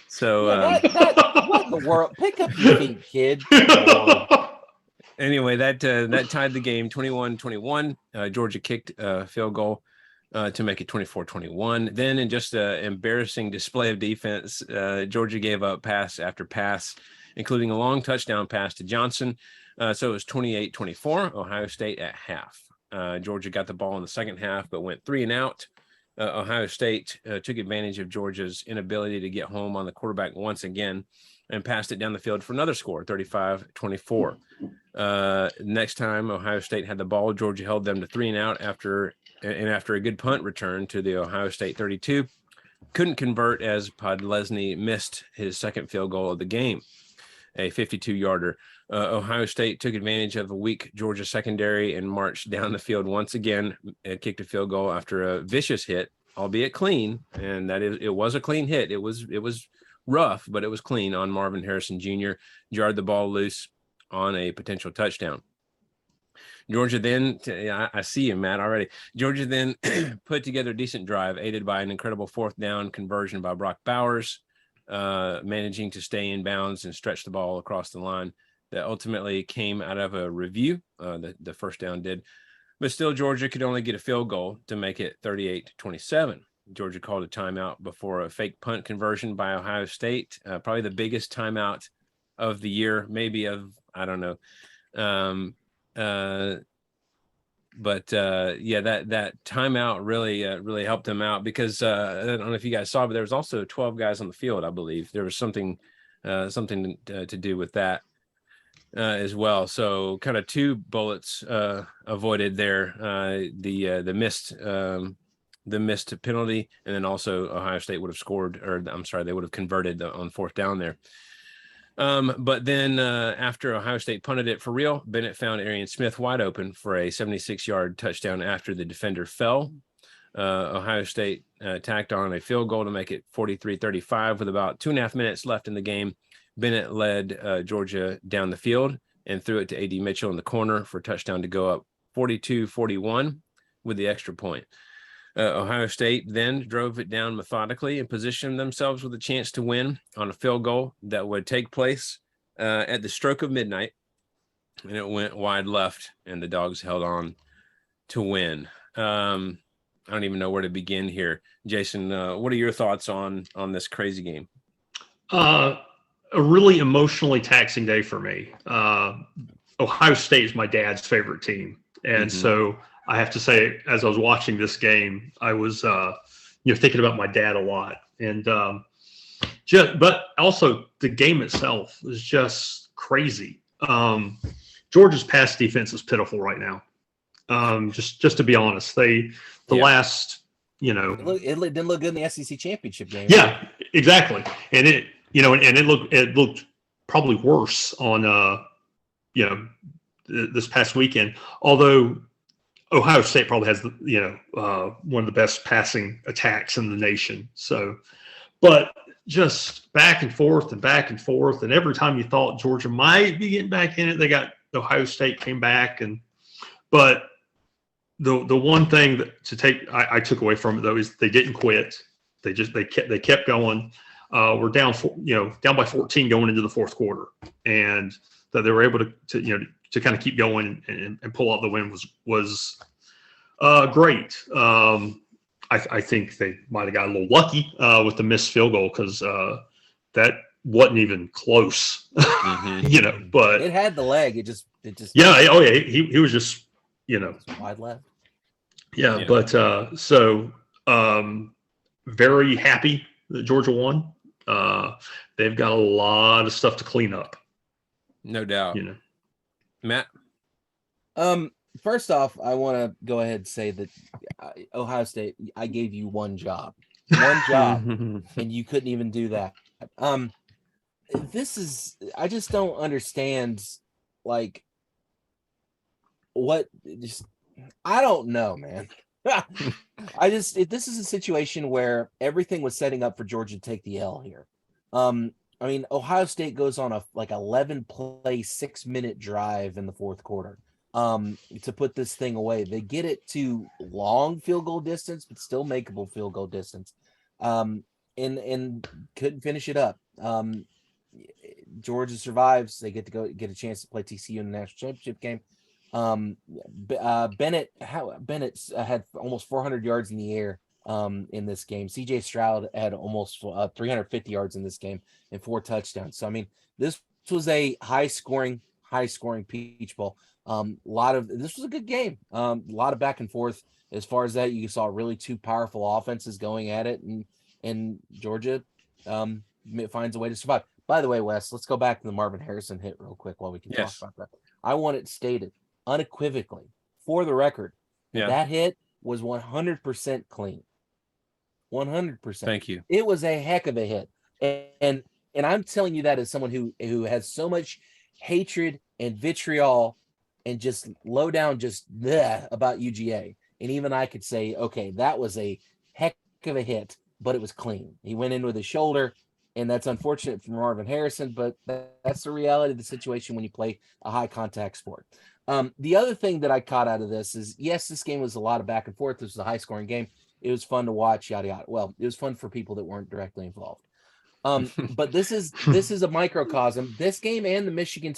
So,
what in the world? Pick up your feet, kid.
Anyway, that tied the game 21-21. Georgia kicked a field goal to make it 24-21. Then, in just an embarrassing display of defense, Georgia gave up pass after pass, including a long touchdown pass to Johnson. So it was 28-24, Ohio State at half. Georgia got the ball in the second half, but went 3 and out. Ohio State took advantage of Georgia's inability to get home on the quarterback once again and passed it down the field for another score, 35-24. Next time Ohio State had the ball, Georgia held them to 3 and out after a good punt return to the Ohio State 32. Couldn't convert as Podlesny missed his second field goal of the game, a 52-yarder. Ohio State took advantage of a weak Georgia secondary and marched down the field once again. It kicked a field goal after a vicious hit albeit clean, and it was a clean hit. It was rough, but it was clean on Marvin Harrison Jr. Jarred the ball loose on a potential touchdown. Georgia then, I see you, Matt, already. Georgia then put together a decent drive, aided by an incredible fourth down conversion by Brock Bowers, managing to stay in bounds and stretch the ball across the line. That ultimately came out of a review. The first down did. But still, Georgia could only get a field goal to make it 38-27. Georgia called a timeout before a fake punt conversion by Ohio State. Probably the biggest timeout of the year, maybe of, I don't know. That timeout really helped them out because I don't know if you guys saw, but there was also 12 guys on the field. I believe there was something to do with that as well. So kind of two bullets avoided there. The missed penalty, and then also Ohio State would have scored, or I'm sorry, they would have converted on fourth down there. But then after Ohio State punted it for real, Bennett found Arian Smith wide open for a 76-yard touchdown after the defender fell. Ohio State tacked on a field goal to make it 43-35 with about 2.5 minutes left in the game. Bennett led Georgia down the field and threw it to A.D. Mitchell in the corner for a touchdown to go up 42-41 with the extra point. Ohio State then drove it down methodically and positioned themselves with a chance to win on a field goal that would take place at the stroke of midnight, and it went wide left, and the Dogs held on to win. I don't even know where to begin here. Jason, what are your thoughts on this crazy game?
A really emotionally taxing day for me. Ohio State is my dad's favorite team, and so I have to say, as I was watching this game, I was, thinking about my dad a lot, and but also the game itself was just crazy. Georgia's pass defense is pitiful right now. Just to be honest, last,
it didn't look good in the SEC championship game.
Yeah, exactly, and it looked probably worse on this past weekend, although Ohio State probably has one of the best passing attacks in the nation. So, but just back and forth, and every time you thought Georgia might be getting back in it, Ohio State came back, but the one thing I took away from it though is they didn't quit. They kept going. We're down by 14 going into the fourth quarter, and that they were able to kind of keep going and pull out the win was great. I think they might have got a little lucky with the missed field goal because that wasn't even close, but
it had the leg. It just
he was just
wide left.
Yeah. But very happy that Georgia won. They've got a lot of stuff to clean up.
No doubt. Matt?
First off, I want to go ahead and say that Ohio State, I gave you one job, and you couldn't even do that. I just don't understand, I don't know, man. This is a situation where everything was setting up for Georgia to take the L here. Ohio State goes on a 11-play, 6-minute drive in the fourth quarter to put this thing away. They get it to long field goal distance, but still makeable field goal distance, and couldn't finish it up. Georgia survives. They get a chance to play TCU in the national championship game. Bennett had almost 400 yards in the air in this game. CJ Stroud had almost 350 yards in this game and 4 touchdowns. So this was a high scoring Peach Bowl. This was a good game. A lot of back and forth as far as that. You saw really 2 powerful offenses going at it, and Georgia finds a way to survive. By the way, Wes, let's go back to the Marvin Harrison hit real quick while we can talk about that. I want it stated unequivocally for the record. That hit was 100% clean. 100%.
Thank you.
It was a heck of a hit. And I'm telling you that as someone who has so much hatred and vitriol and just low down about UGA. And even I could say, okay, that was a heck of a hit, but it was clean. He went in with his shoulder, and that's unfortunate for Marvin Harrison, but that's the reality of the situation when you play a high contact sport. The other thing that I caught out of this is, yes, this game was a lot of back and forth. This was a high scoring game. It was fun to watch, yada yada. Well, it was fun for people that weren't directly involved. But this is a microcosm. This game and the Michigan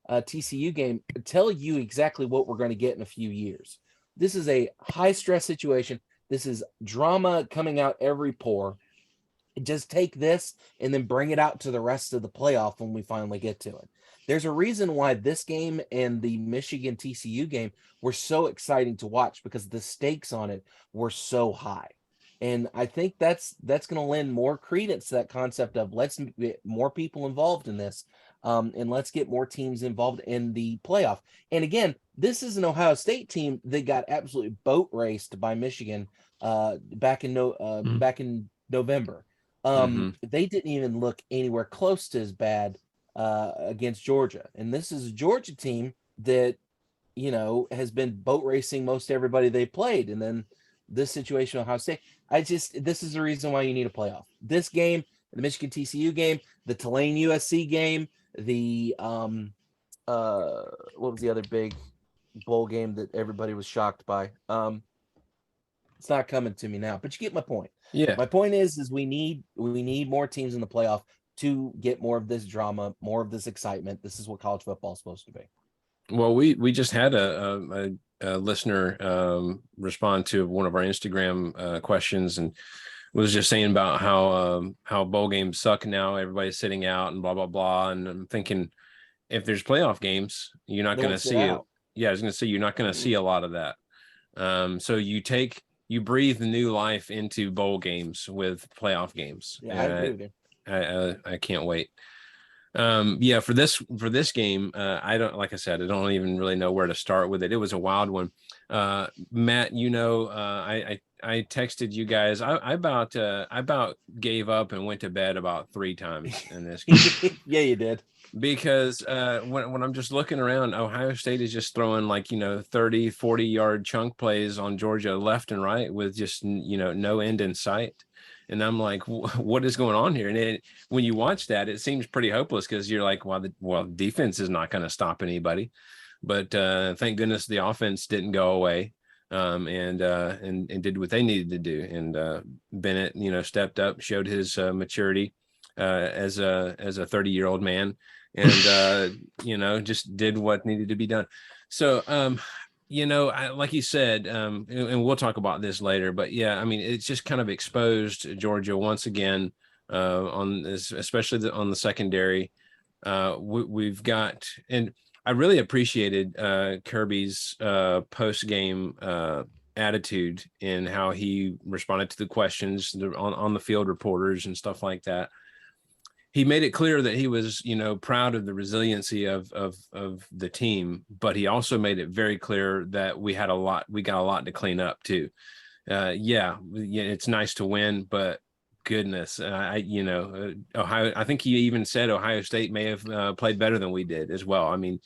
TCU game tell you exactly what we're going to get in a few years. This is a high stress situation. This is drama coming out every pore. Just take this and then bring it out to the rest of the playoff when we finally get to it. There's a reason why this game and the Michigan TCU game were so exciting to watch, because the stakes on it were so high. And I think that's going to lend more credence to that concept of let's get more people involved in this, and let's get more teams involved in the playoff. And again, this is an Ohio State team that got absolutely boat raced by Michigan back in November. They didn't even look anywhere close to as bad against Georgia. And this is a Georgia team that, has been boat racing most everybody they played. And then this situation, Ohio State, this is the reason why you need a playoff. This game, the Michigan TCU game, the Tulane USC game, the what was the other big bowl game that everybody was shocked by? It's not coming to me now, but you get my point.
Yeah.
My point is we need more teams in the playoff to get more of this drama, more of this excitement. This is what college football is supposed to be.
Well, we just had a listener respond to one of our Instagram questions, and was just saying about how bowl games suck now. Everybody's sitting out and blah blah blah. And I'm thinking, if there's playoff games, you're not going to see it. Yeah, I was going to say you're not going to see a lot of that. So you breathe new life into bowl games with playoff games.
Yeah, I agree with you.
I can't wait. For this game, I don't even really know where to start with it. It was a wild one. Matt, I texted you guys. I about gave up and went to bed about 3 times in this game.
Yeah, you did.
Because when I'm just looking around, Ohio State is just throwing 30, 40-yard chunk plays on Georgia left and right with just, no end in sight. And I'm like, what is going on here? And when you watch that, it seems pretty hopeless, because you're like, well, defense is not going to stop anybody. But thank goodness the offense didn't go away, and did what they needed to do. And Bennett, stepped up, showed his maturity as a 30-year-old man, and just did what needed to be done. So like you said, and we'll talk about this later, but yeah, I mean, it's just kind of exposed Georgia once again on this, especially on the secondary. We've got, and I really appreciated Kirby's post-game attitude in how he responded to the questions on the field reporters and stuff like that. He made it clear that he was, proud of the resiliency of the team, but he also made it very clear that we got a lot to clean up too. It's nice to win, but goodness, Ohio, I think he even said Ohio State may have played better than we did as well. I mean,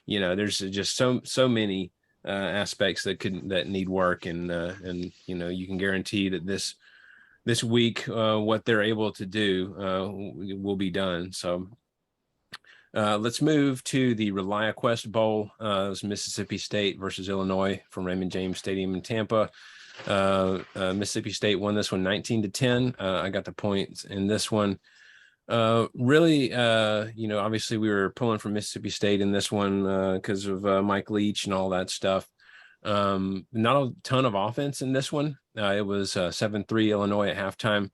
there's just so many aspects that need work, and you can guarantee that this week, what they're able to do will be done. So let's move to the ReliaQuest Bowl. It was Mississippi State versus Illinois from Raymond James Stadium in Tampa. Mississippi State won this one 19-10. I got the points in this one. Really, obviously we were pulling from Mississippi State in this one because of Mike Leach and all that stuff. Not a ton of offense in this one. It was 7-3 Illinois at halftime.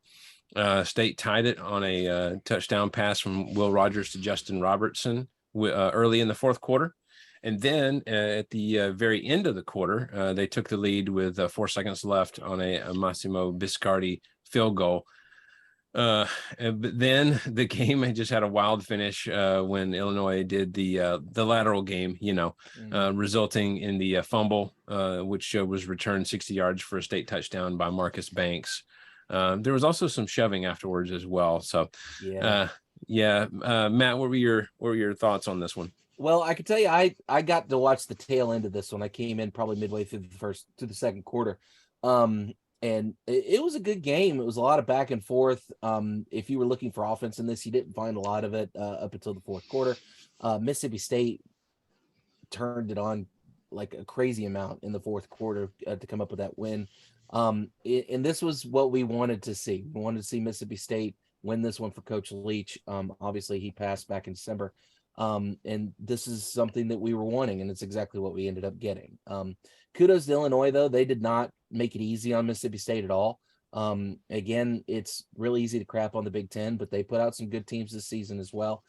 State tied it on a touchdown pass from Will Rogers to Justin Robertson early in the fourth quarter. And then at the very end of the quarter, they took the lead with 4 seconds left on a Massimo Biscardi field goal. But then the game had just had a wild finish when Illinois did the lateral game, resulting in the fumble, which was returned 60 yards for a State touchdown by Marcus Banks. There was also some shoving afterwards as well. So, Matt, what were your thoughts on this one?
Well, I can tell you, I got to watch the tail end of this one. I came in probably midway through the second quarter. And it was a good game. It was a lot of back and forth. If you were looking for offense in this, you didn't find a lot of it up until the fourth quarter. Mississippi State turned it on like a crazy amount in the fourth quarter to come up with that win. And this was what we wanted to see. We wanted to see Mississippi State win this one for Coach Leach. Obviously, he passed back in December. And this is something that we were wanting, and it's exactly what we ended up getting. Kudos to Illinois, though. They did not make it easy on Mississippi State at all. Again, it's really easy to crap on the Big Ten, but they put out some good teams this season as well.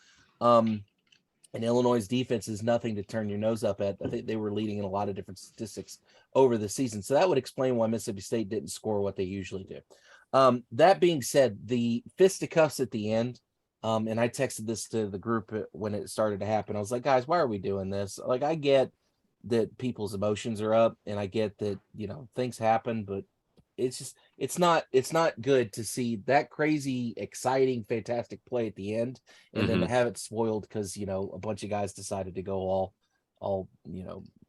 And Illinois' defense is nothing to turn your nose up at. I think they were leading in a lot of different statistics over the season. So that would explain why Mississippi State didn't score what they usually do. That being said, the fisticuffs at the end, and I texted this to the group when it started to happen. I was like, guys, why are we doing this? Like, I get that people's emotions are up, and I get that, things happen, but it's not good to see that crazy, exciting, fantastic play at the end, and then to have it spoiled because a bunch of guys decided to go all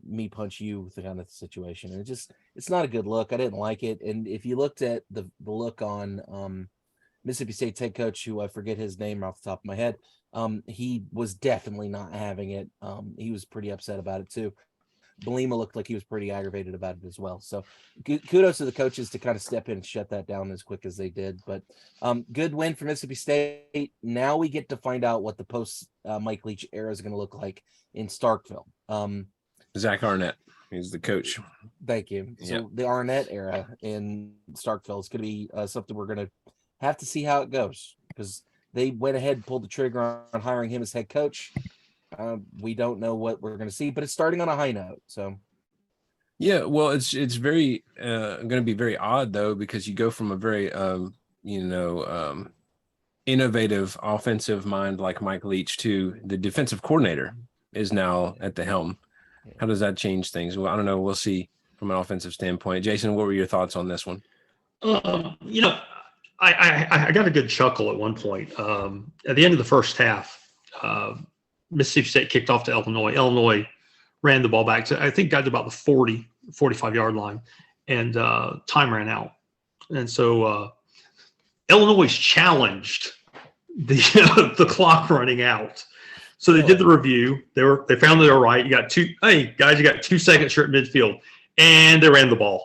me punch you kind of situation. And it's not a good look. I didn't like it. And if you looked at the look on Mississippi State's head coach, who I forget his name off the top of my head, he was definitely not having it. He was pretty upset about it too. Belima looked like he was pretty aggravated about it as well. So kudos to the coaches to kind of step in and shut that down as quick as they did. But good win for Mississippi State. Now we get to find out what the post Mike Leach era is going to look like in Starkville.
Zach Arnett, he's the coach.
Thank you. So the Arnett era in Starkville is going to be something we're going to have to see how it goes, because they went ahead and pulled the trigger on hiring him as head coach. We don't know what we're going to see, but it's starting on a high note. So,
yeah, well, it's very going to be very odd though, because you go from a very innovative offensive mind like Mike Leach to the defensive coordinator is now at the helm. How does that change things? Well, I don't know. We'll see from an offensive standpoint. Jason, what were your thoughts on this one?
I got a good chuckle at one point. At the end of the first half, Mississippi State kicked off to Illinois. Illinois ran the ball back to, I think, got to about the 45-yard line, and time ran out. And so Illinois challenged the clock running out. So they did the review. They found that they were right. You got 2 seconds here at midfield, and they ran the ball.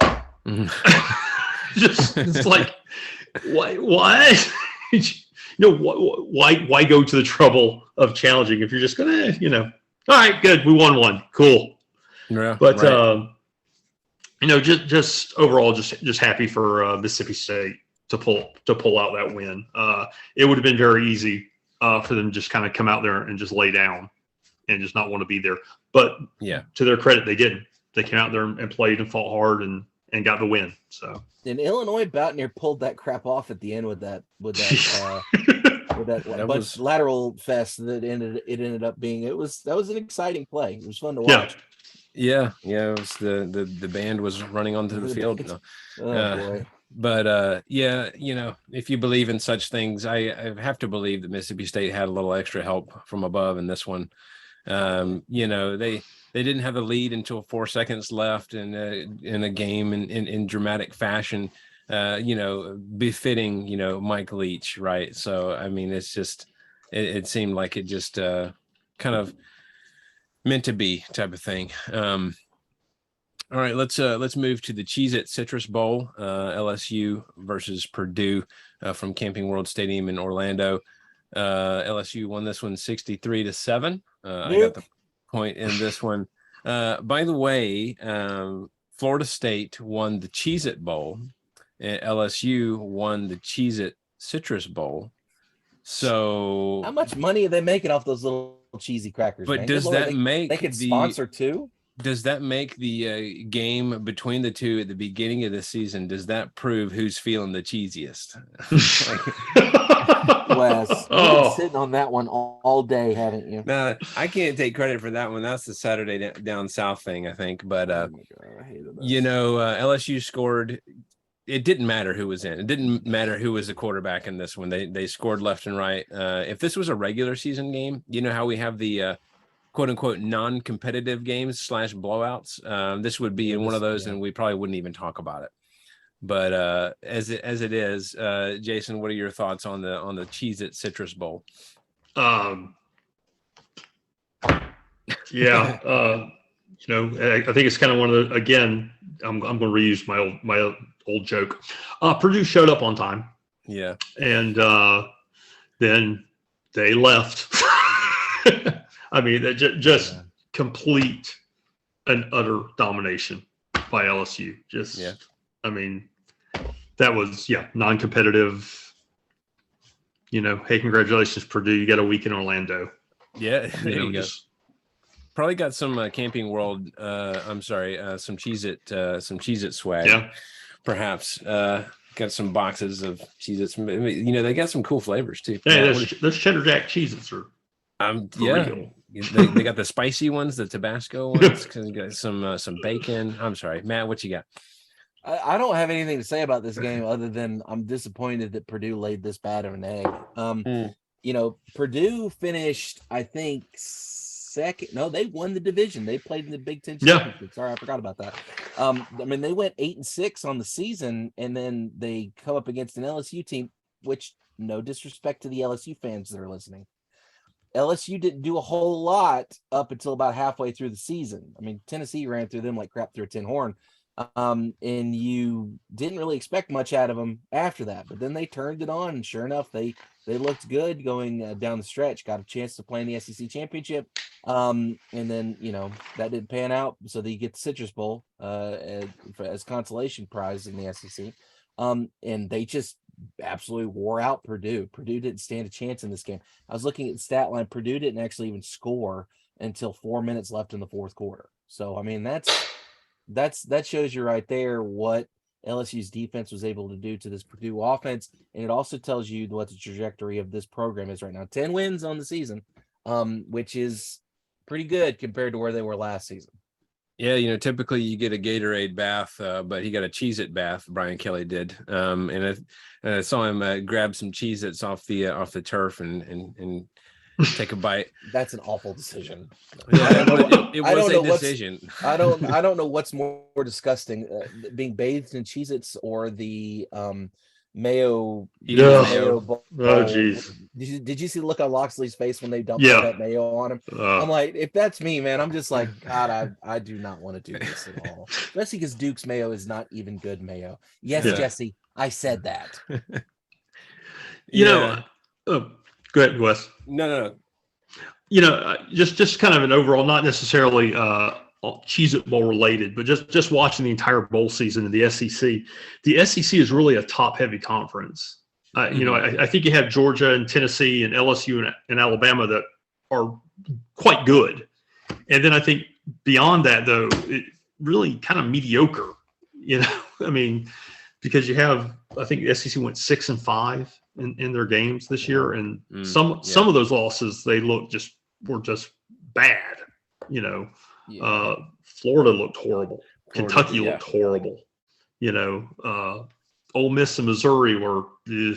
It's like, what? Why go to the trouble of challenging if you're just gonna, all right, good, we won one, cool.
Yeah,
but
right.
Just overall, just happy for Mississippi State to pull out that win. It would have been very easy for them to just kind of come out there and just lay down and just not want to be there. But to their credit, they didn't. They came out there and played and fought hard and got the win. So. And
Illinois about near pulled that crap off at the end with that lateral fest that ended up being. That was an exciting play. It was fun to watch.
Yeah. It was the band was running onto the field.
Boy.
But if you believe in such things, I have to believe that Mississippi State had a little extra help from above in this one. They didn't have the lead until 4 seconds left in a game in dramatic fashion, befitting, Mike Leach. Right. So, I mean, it's just, it seemed like it just kind of meant to be type of thing. All right, let's move to the Cheez-It Citrus Bowl, LSU versus Purdue from Camping World Stadium in Orlando. LSU won this one 63-7. I got the point in this one. By the way, Florida State won the Cheez-It Bowl, and LSU won the Cheez-It Citrus Bowl. So
how much money are they making off those little cheesy crackers?
But does that make
they could sponsor too?
Does that make the game between the two at the beginning of the season? Does that prove who's feeling the cheesiest?
Wes, you've been sitting on that one all day, haven't you?
No, I can't take credit for that one. That's the Saturday down south thing, I think. But LSU scored. It didn't matter who was in. It didn't matter who was the quarterback in this one. They scored left and right. If this was a regular season game, you know how we have the quote unquote non-competitive games / blowouts. This would be in one of those, and we probably wouldn't even talk about it. But as it is, Jason, what are your thoughts on the Cheez-It Citrus Bowl?
Yeah, I think it's kind of one of the, again, I'm going to reuse my old joke. Purdue showed up on time.
Yeah.
And then they left. I mean, just complete and utter domination by LSU. I mean, that was, non-competitive. Hey, congratulations, Purdue. You got a week in Orlando.
Yeah, there you go. Probably got some Camping World. Some Cheez-It swag.
Yeah,
perhaps. Got some boxes of Cheez-Its. They got some cool flavors too.
Yeah, those cheddar jack Cheez-Its are.
Real. They got the spicy ones, the Tabasco ones. Got some bacon. I'm sorry, Matt. What you got?
I don't have anything to say about this game other than I'm disappointed that Purdue laid this bad of an egg. Purdue finished, I think, second. No, they won the division. They played in the Big Ten championship.
Yeah.
Sorry, I forgot about that. They went 8-6 on the season, and then they come up against an LSU team, which, no disrespect to the LSU fans that are listening, LSU didn't do a whole lot up until about halfway through the season. I mean, Tennessee ran through them like crap through a tin horn. And you didn't really expect much out of them after that, but then they turned it on, and sure enough, they looked good going down the stretch. Got a chance to play in the SEC championship, and then that didn't pan out, so they get the Citrus Bowl as consolation prize in the SEC, and they just absolutely wore out Purdue. Purdue didn't stand a chance in this game. I was looking at the stat line. Purdue didn't actually even score until 4 minutes left in the fourth quarter. So I mean that shows you right there what LSU's defense was able to do to this Purdue offense. And it also tells you what the trajectory of this program is right now. 10 wins on the season, which is pretty good compared to where they were last season.
Yeah, typically you get a Gatorade bath, but he got a Cheez-It bath, Brian Kelly did. And I saw him grab some Cheez-Its off the turf and take a bite.
That's an awful decision.
Yeah, it was a decision.
I don't know what's more disgusting, being bathed in Cheez-Its or the mayo.
Mayo
bowl.
Oh, jeez.
Did you see the look on Loxley's face when they dumped that mayo on him? I'm like, if that's me, man, I'm just like, God, I do not want to do this at all. Especially because Duke's mayo is not even good mayo. Yes, Jesse, I said that.
Go ahead, Wes.
No.
Just kind of an overall, not necessarily Cheez-It Bowl related, but just watching the entire bowl season in the SEC. The SEC is really a top-heavy conference. I think you have Georgia and Tennessee and LSU and Alabama that are quite good. And then I think beyond that, though, it really kind of mediocre, because you have, I think the SEC went 6-5 in their games this year. And some of those losses, they were just bad. Florida looked horrible. Kentucky looked horrible. Ole Miss and Missouri were, so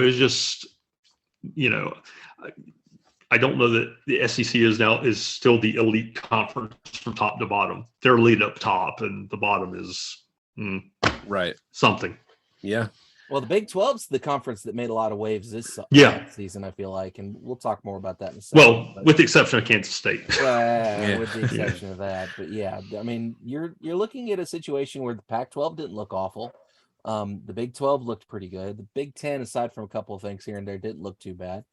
it's just, I don't know that the SEC is still the elite conference from top to bottom. They're elite up top, and the bottom is
right
something.
Yeah.
Well, the Big 12's the conference that made a lot of waves this season, I feel like, and we'll talk more about that in a second.
Well, with the exception of Kansas State.
With the exception of that. But yeah, I mean, you're looking at a situation where the Pac-12 didn't look awful. The Big 12 looked pretty good. The Big 10, aside from a couple of things here and there, didn't look too bad.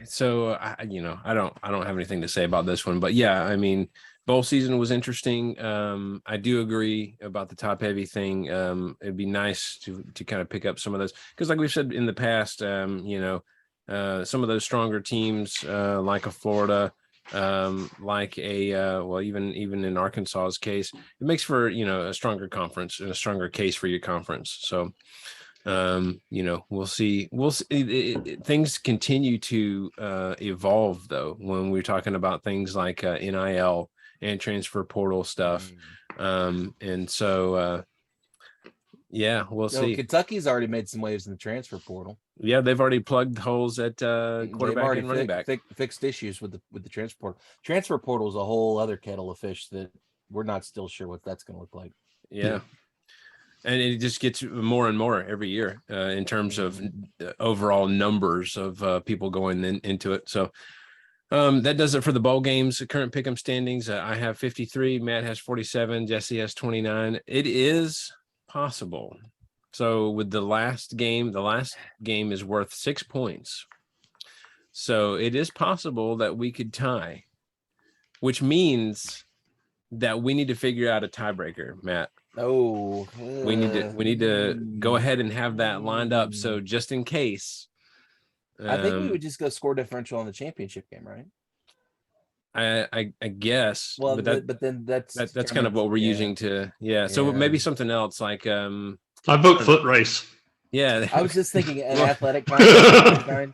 So I don't have anything to say about this one, but yeah, I mean, bowl season was interesting. I do agree about the top heavy thing. It'd be nice to kind of pick up some of those, because like we've said in the past, some of those stronger teams, like a Florida, like even in Arkansas's case, it makes for a stronger conference and a stronger case for your conference. So we'll see. Things continue to evolve, though, when we're talking about things like NIL and transfer portal stuff. And so Yeah, we'll see.
Kentucky's already made some waves in the transfer portal.
Yeah, they've already plugged holes at quarterback and running back.
Fixed issues with the transfer portal. Transfer portal is a whole other kettle of fish that we're not still sure what that's going to look like.
Yeah. And it just gets more and more every year in terms of overall numbers of people going into it. So that does it for the bowl games. The current pick'em standings. I have 53. Matt has 47. Jesse has 29. It is possible. So with the last game is worth 6 points. So it is possible that we could tie, which means that we need to figure out a tiebreaker, Matt.
Oh,
we need to go ahead and have that lined up. So just in case,
I think we would just go score differential on the championship game, right?
I guess.
Well, but then that's
kind of what we're using to. Yeah. So maybe something else like
I vote foot race.
Yeah.
I was just thinking an athletic kind.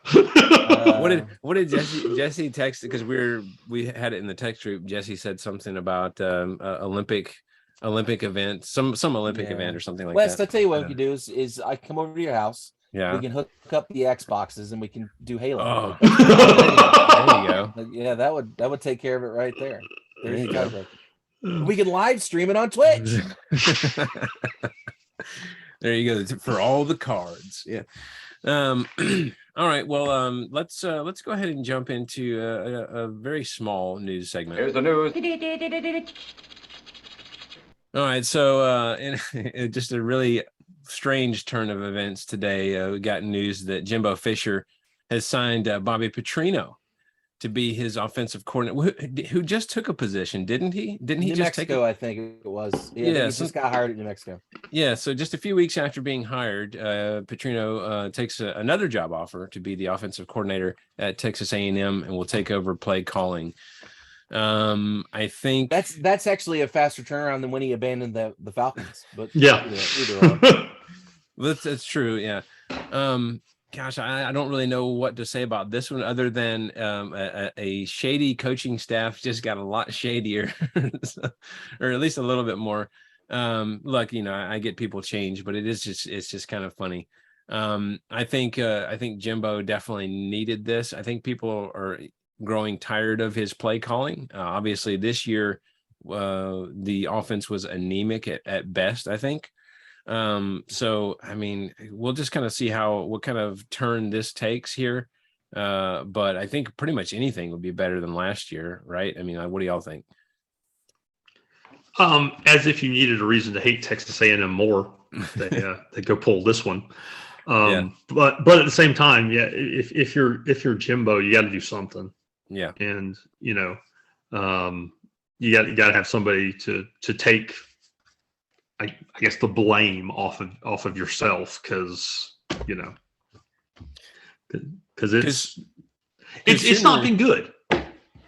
What did Jesse text? Because we had it in the text group. Jesse said something about Olympic event, some Olympic event or something like
Wes,
that.
I tell you what we can do is I come over to your house.
Yeah.
We can hook up the Xboxes and we can do Halo.
Oh. There you go.
Yeah, that would take care of it right there.
There you go.
We can live stream it on Twitch.
There you go for all the cards. Yeah. All right. Well, let's go ahead and jump into a very small news segment.
Here's the news.
All right. So in just a really strange turn of events today, we got news that Jimbo Fisher has signed Bobby Petrino to be his offensive coordinator, who just took a position, didn't he? Didn't he
New
just
Mexico,
take?
I think it was. Yeah, he just got hired at New Mexico.
Yeah, so just a few weeks after being hired, Petrino takes another job offer to be the offensive coordinator at Texas A&M and will take over play calling. I think
that's actually a faster turnaround than when he abandoned the Falcons. But
yeah,
either
that's true. Yeah. Gosh, I don't really know what to say about this one other than a shady coaching staff just got a lot shadier, or at least a little bit more. Look, I get people change, but it's just kind of funny. I think Jimbo definitely needed this. I think people are growing tired of his play calling. Obviously, this year the offense was anemic at best, I think. So I mean, we'll just kind of see what kind of turn this takes here. But I think pretty much anything would be better than last year, right? I mean, what do y'all think?
As if you needed a reason to hate Texas A&M more, they go pull this one. But at the same time, yeah, if you're Jimbo, you got to do something.
Yeah,
and you got to have somebody to take. I guess the blame off of yourself because it's not been good.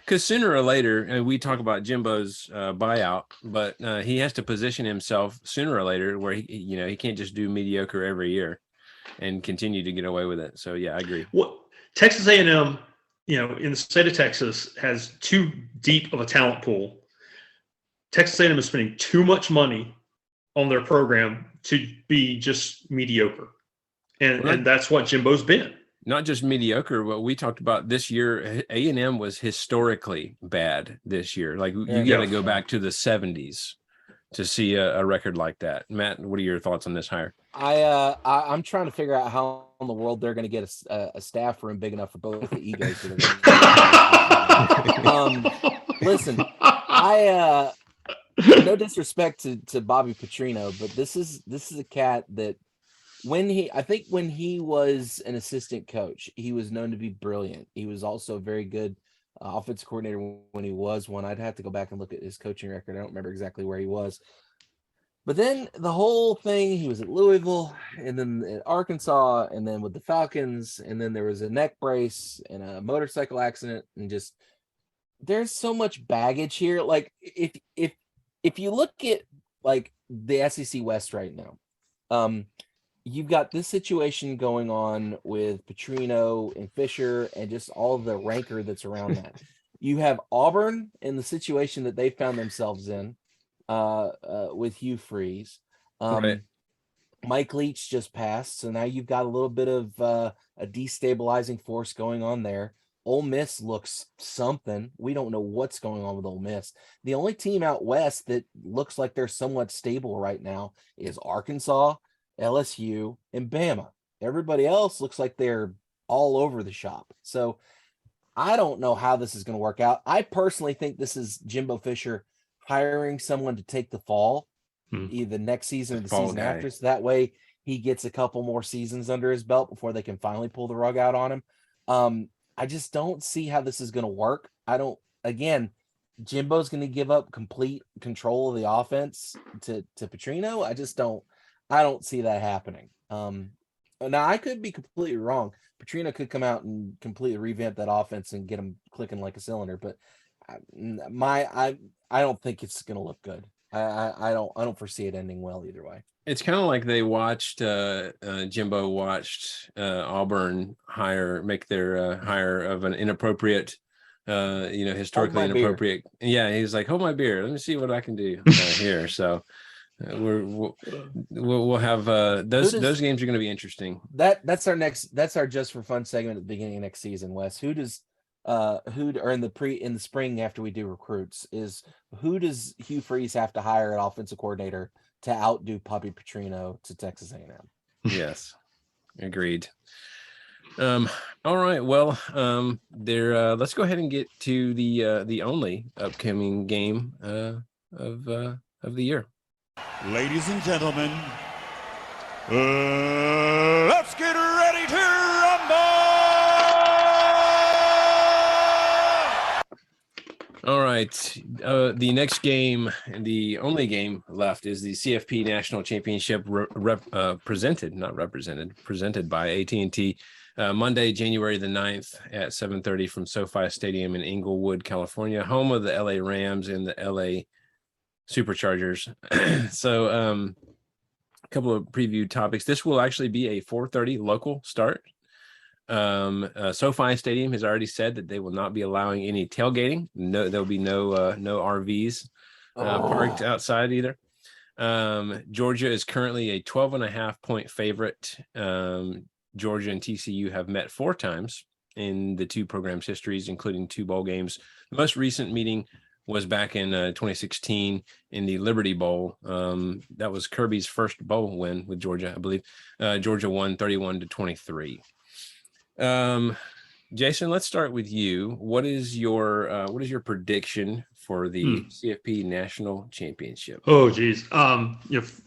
Because sooner or later, and we talk about Jimbo's buyout, but he has to position himself sooner or later where he can't just do mediocre every year and continue to get away with it. So yeah, I agree.
What Texas A&M, in the state of Texas, has too deep of a talent pool. Texas A&M is spending too much money on their program to be just mediocre. And that's what Jimbo's been.
Not just mediocre, what we talked about this year, A&M was historically bad this year. Like you got to go back to the 70s to see a record like that. Matt, what are your thoughts on this hire?
I'm trying to figure out how in the world they're going to get a staff room big enough for both the egos. Listen, no disrespect to Bobby Petrino, but this is a cat that when he was an assistant coach, he was known to be brilliant. He was also a very good offensive coordinator when he was one. I'd have to go back and look at his coaching record. I don't remember exactly where he was. But then the whole thing, he was at Louisville and then at Arkansas and then with the Falcons. And then there was a neck brace and a motorcycle accident and just there's so much baggage here. Like if you look at like the SEC West right now, you've got this situation going on with Petrino and Fisher and just all the rancor that's around that. You have Auburn in the situation that they found themselves in with Hugh Freeze.
Right.
Mike Leach just passed, so now you've got a little bit of a destabilizing force going on there. Ole Miss looks something. We don't know what's going on with Ole Miss. The only team out west that looks like they're somewhat stable right now is Arkansas, LSU, and Bama. Everybody else looks like they're all over the shop. So I don't know how this is going to work out. I personally think this is Jimbo Fisher hiring someone to take the fall, either next season or the season after. So that way he gets a couple more seasons under his belt before they can finally pull the rug out on him. I just don't see how this is going to work. Jimbo's going to give up complete control of the offense to Petrino. I don't see that happening. Now I could be completely wrong. Petrino could come out and completely revamp that offense and get them clicking like a cylinder, but I don't think it's going to look good. I don't foresee it ending well either way.
It's kind of like they watched Jimbo watched Auburn make their hire of an inappropriate, historically inappropriate. Beer. Yeah, he's like, hold my beer. Let me see what I can do here. So we'll have those games are going to be interesting.
That's our just for fun segment at the beginning of next season. Wes, who in the spring after we do recruits who does Hugh Freeze have to hire an offensive coordinator to outdo Bobby Petrino to Texas A&M?
Yes, agreed. All right, well, let's go ahead and get to the only upcoming game of the year.
Ladies and gentlemen, let's get ready to rumble!
All right. The next game, and the only game left, is the CFP National Championship presented by AT&T. Monday, January the 9th at 7:30 from SoFi Stadium in Inglewood, California, home of the LA Rams and the LA Superchargers. So a couple of preview topics. This will actually be a 4:30 local start. SoFi Stadium has already said that they will not be allowing any tailgating. No, there'll be no RVs parked outside either. Georgia is currently a 12.5 point favorite. Georgia and TCU have met 4 times in the two programs' histories, including 2 bowl games. The most recent meeting was back in 2016 in the Liberty Bowl. That was Kirby's first bowl win with Georgia, I believe. Georgia won 31-23. Jason, let's start with you. What is your prediction for the CFP National Championship?
Oh, geez.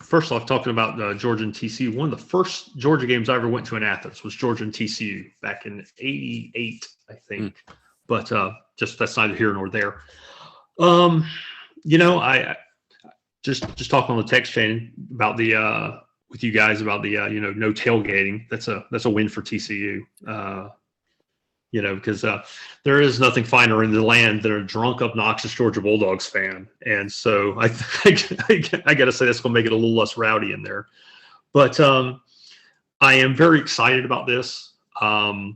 First off, talking about Georgia and TCU, one of the first Georgia games I ever went to in Athens was Georgia and TCU back in '88, I think. But just that's neither here nor there. I just talking on the text chain about the with you guys about the no tailgating. That's a win for TCU. Because there is nothing finer in the land than a drunk, obnoxious Georgia Bulldogs fan. And so I got to say that's going to make it a little less rowdy in there. But I am very excited about this. I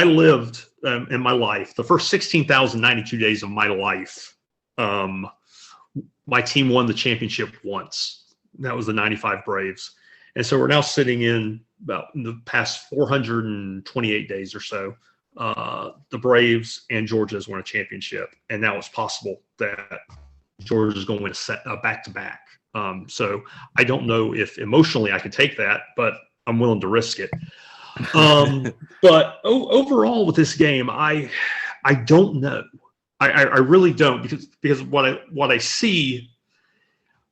lived in my life, the first 16,092 days of my life, my team won the championship once. That was the 95 Braves. And so we're now sitting in the past 428 days or so, the Braves and Georgia has won a championship. And now it's possible that Georgia is going to win a back-to-back. So I don't know if emotionally I can take that, but I'm willing to risk it. But overall with this game, I don't know. I really don't, because what I see,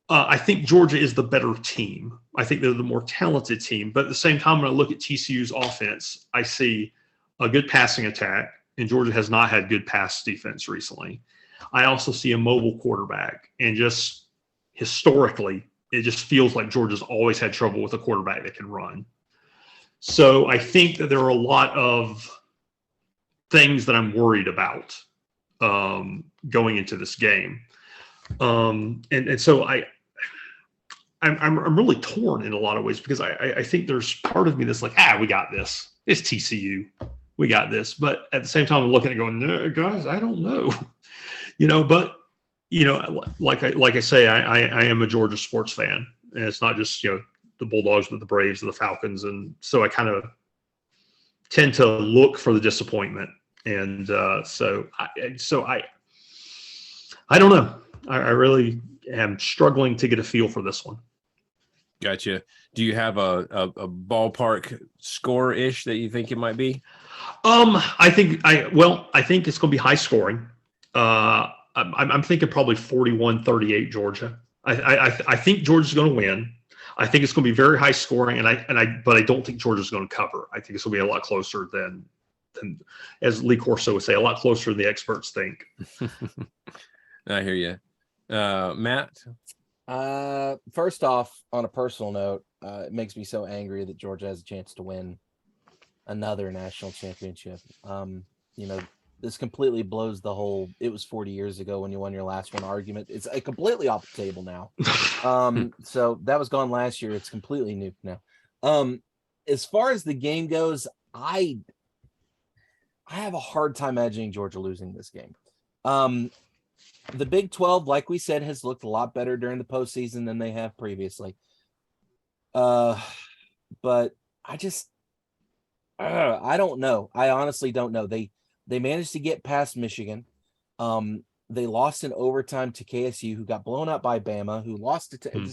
I think Georgia is the better team. I think they're the more talented team. But at the same time, when I look at TCU's offense, I see a good passing attack, and Georgia has not had good pass defense recently. I also see a mobile quarterback, and just historically, it just feels like Georgia's always had trouble with a quarterback that can run. So I think that there are a lot of things that I'm worried about going into this game. And so I'm really torn in a lot of ways, because I think there's part of me that's like, we got this. It's TCU. We got this. But at the same time, I'm looking at it going, no, guys, I don't know. But like I say, I am a Georgia sports fan. And it's not just, the Bulldogs with the Braves and the Falcons, and so I kind of tend to look for the disappointment. And so I don't know. I really am struggling to get a feel for this one.
Gotcha. Do you have a ballpark score-ish that you think it might be?
I think it's going to be high scoring. I'm thinking probably 41-38 Georgia. I think Georgia's going to win. I think it's going to be very high scoring, but I don't think Georgia's going to cover. I think it's going to be a lot closer than as Lee Corso would say, a lot closer than the experts think.
I hear you. Matt?
First off, on a personal note, it makes me so angry that Georgia has a chance to win another national championship. This completely blows the whole "it was 40 years ago when you won your last one" argument. It's completely off the table now. So that was gone last year. It's completely new now. As far as the game goes, I have a hard time imagining Georgia losing this game. The Big 12, like we said, has looked a lot better during the postseason than they have previously. But I just, I don't know. I honestly don't know. They managed to get past Michigan. They lost in overtime to KSU, who got blown up by Bama, who lost it to.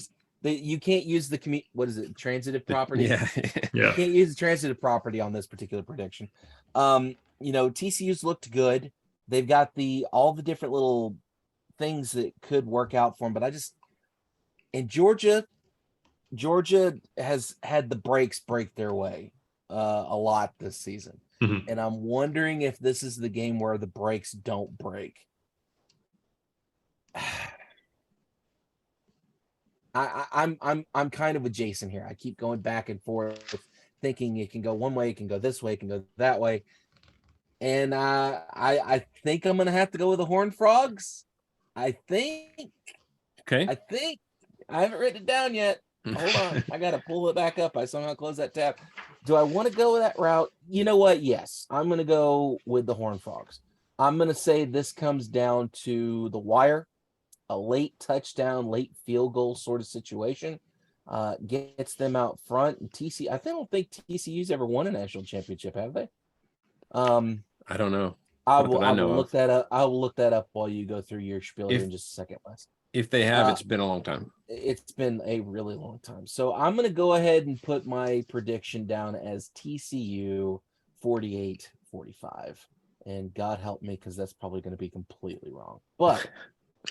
You can't use the what is it? Transitive property.
Yeah.
You can't use the transitive property on this particular prediction. TCU's looked good. They've got all the different little things that could work out for them, but Georgia has had the breaks break their way a lot this season.
Mm-hmm.
And I'm wondering if this is the game where the breaks don't break. I'm kind of with Jason here. I keep going back and forth, thinking it can go one way, it can go this way, it can go that way. And I think I'm gonna have to go with the Horned Frogs. I think.
Okay.
I haven't written it down yet. Hold on. I gotta pull it back up. I somehow closed that tab. Do I want to go that route? You know what? Yes, I'm gonna go with the Horned Frogs. I'm gonna say this comes down to the wire, a late touchdown, late field goal sort of situation. Gets them out front. And I don't think TCU's ever won a national championship, have they?
I don't know.
I will look that up. I will look that up while you go through your spiel here in just a second, Wes.
If they have, it's been a long time.
It's been a really long time. So I'm going to go ahead and put my prediction down as TCU 48-45. And God help me, because that's probably going to be completely wrong. But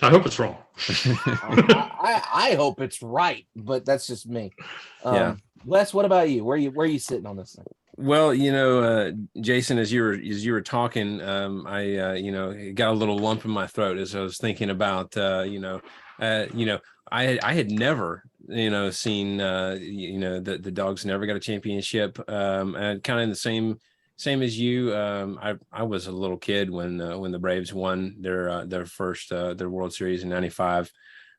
I hope it's wrong.
I hope it's right, but that's just me. Wes, what about you? Where are you sitting on this thing?
Well, Jason, as you were talking, I got a little lump in my throat as I was thinking about, I had never, seen, the Dogs never got a championship. And kind of in the same as you. I was a little kid when the Braves won their first their World Series in '95.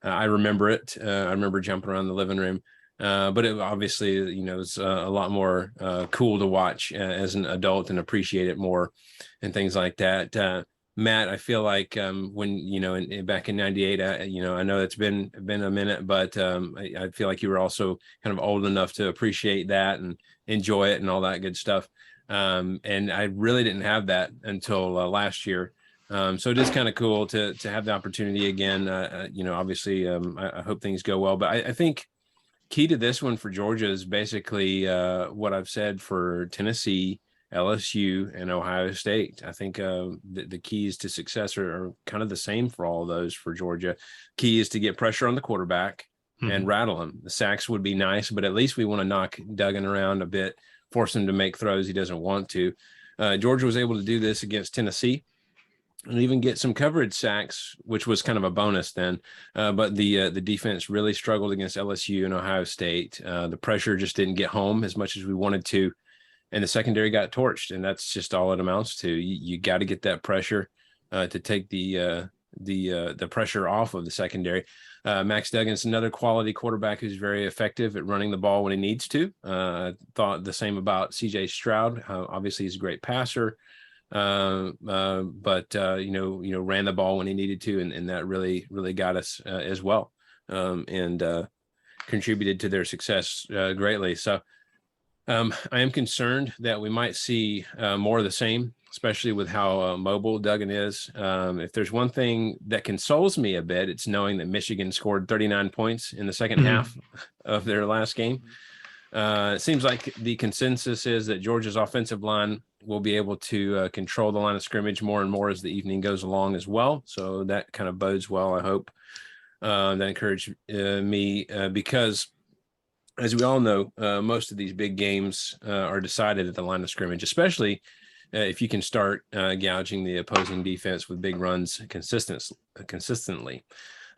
I remember it. I remember jumping around the living room. But it obviously, it's a lot more cool to watch as an adult and appreciate it more and things like that. Matt, I feel like when, back in '98, I know it's been a minute, but I feel like you were also kind of old enough to appreciate that and enjoy it and all that good stuff. And I really didn't have that until last year. So it is kind of cool to have the opportunity again. Obviously, I hope things go well, but I think key to this one for Georgia is basically what I've said for Tennessee, LSU, and Ohio State. I think the keys to success are kind of the same for all of those for Georgia. Key is to get pressure on the quarterback and rattle him. The sacks would be nice, but at least we want to knock Duggan around a bit, force him to make throws he doesn't want to. Georgia was able to do this against Tennessee and even get some coverage sacks, which was kind of a bonus then. But the defense really struggled against LSU and Ohio State. The pressure just didn't get home as much as we wanted to, and the secondary got torched. And that's just all it amounts to. You got to get that pressure to take the pressure off of the secondary. Max Duggan's another quality quarterback who's very effective at running the ball when he needs to. Thought the same about CJ Stroud. Obviously, he's a great passer. But ran the ball when he needed to, and that really got us as well. contributed to their success greatly. So I am concerned that we might see more of the same, especially with how mobile Duggan is. If there's one thing that consoles me a bit, it's knowing that Michigan scored 39 points in the second half of their last game. It seems like the consensus is that Georgia's offensive line will be able to control the line of scrimmage more and more as the evening goes along as well. So that kind of bodes well, I hope. That encouraged me because, as we all know, most of these big games are decided at the line of scrimmage, especially if you can start gouging the opposing defense with big runs consistently.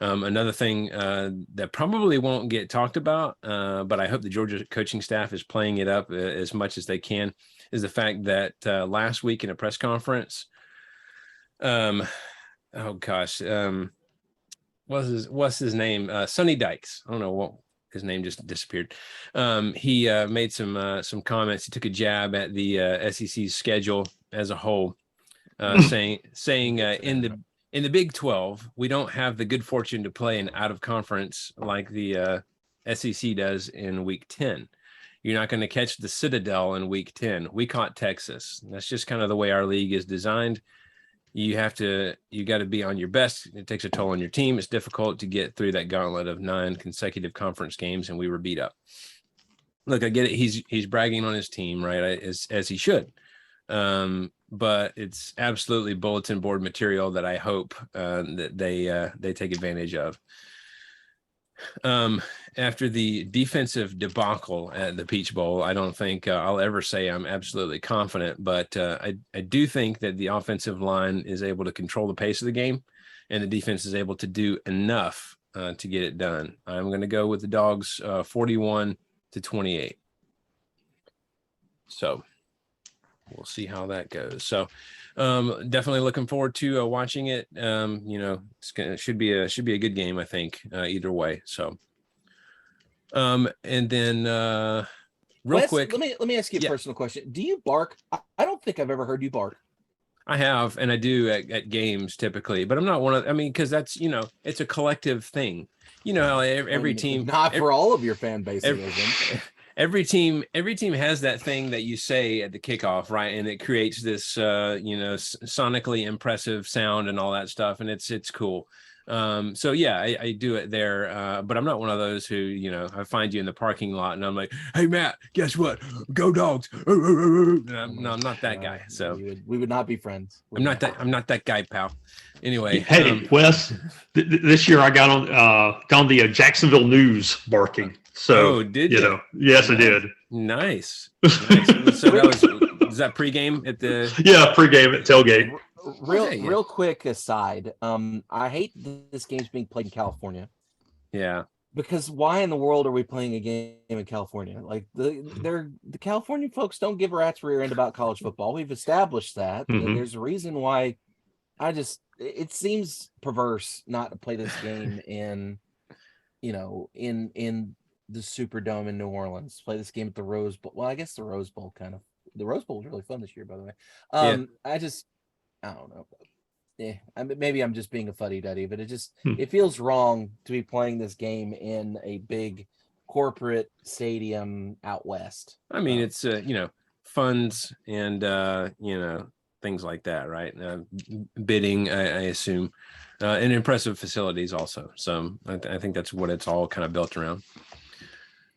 Another thing that probably won't get talked about, but I hope the Georgia coaching staff is playing it up as much as they can, is the fact that last week in a press conference, what's his name? Sonny Dykes. I don't know what his name just disappeared. He made some comments. He took a jab at the SEC's schedule as a whole, saying in the Big 12, we don't have the good fortune to play an out of conference like the SEC does in Week 10. You're not going to catch the Citadel in Week 10. We caught Texas. That's just kind of the way our league is designed. You got to be on your best. It takes a toll on your team. It's difficult to get through that gauntlet of 9 consecutive conference games, and we were beat up. Look, I get it. He's bragging on his team, right? As he should. But it's absolutely bulletin board material that I hope that they take advantage of. After the defensive debacle at the Peach Bowl, I don't think I'll ever say I'm absolutely confident, but I do think that the offensive line is able to control the pace of the game, and the defense is able to do enough to get it done. I'm going to go with the Dogs 41-28. So we'll see how that goes. So definitely looking forward to watching it. It should be a good game, I think, either way. So and then
Wes,
quick,
let me ask you a personal question. Do you bark? I don't think I've ever heard you bark.
I have, and I do at games typically, but I'm not one of, because that's, it's a collective thing. How every team,
not for all of your fan base.
Every team has that thing that you say at the kickoff, right? And it creates this, sonically impressive sound and all that stuff. And it's cool. So yeah, I do it there. But I'm not one of those who, I find you in the parking lot and I'm like, hey Matt, guess what? Go Dogs. No, I'm not that guy. So
we would not be friends.
I'm not that guy, pal. Anyway.
Hey, Wes, this year I got on the Jacksonville News barking. So,
did you?
Yes, I did.
Nice. So was that pregame at the?
Yeah, pregame at tailgate.
Real quick aside. I hate this game's being played in California.
Yeah.
Because why in the world are we playing a game in California? Like the California folks don't give a rat's rear end about college football. We've established that.
Mm-hmm.
And there's a reason why. It seems perverse not to play this game in the Superdome in New Orleans. Play this game at the Rose Bowl. Well, I guess the Rose Bowl the Rose Bowl was really fun this year, by the way. I don't know. Maybe I'm just being a fuddy-duddy, but it feels wrong to be playing this game in a big corporate stadium out west.
It's funds and things like that, right? Bidding, I assume, and impressive facilities also. So I think that's what it's all kind of built around.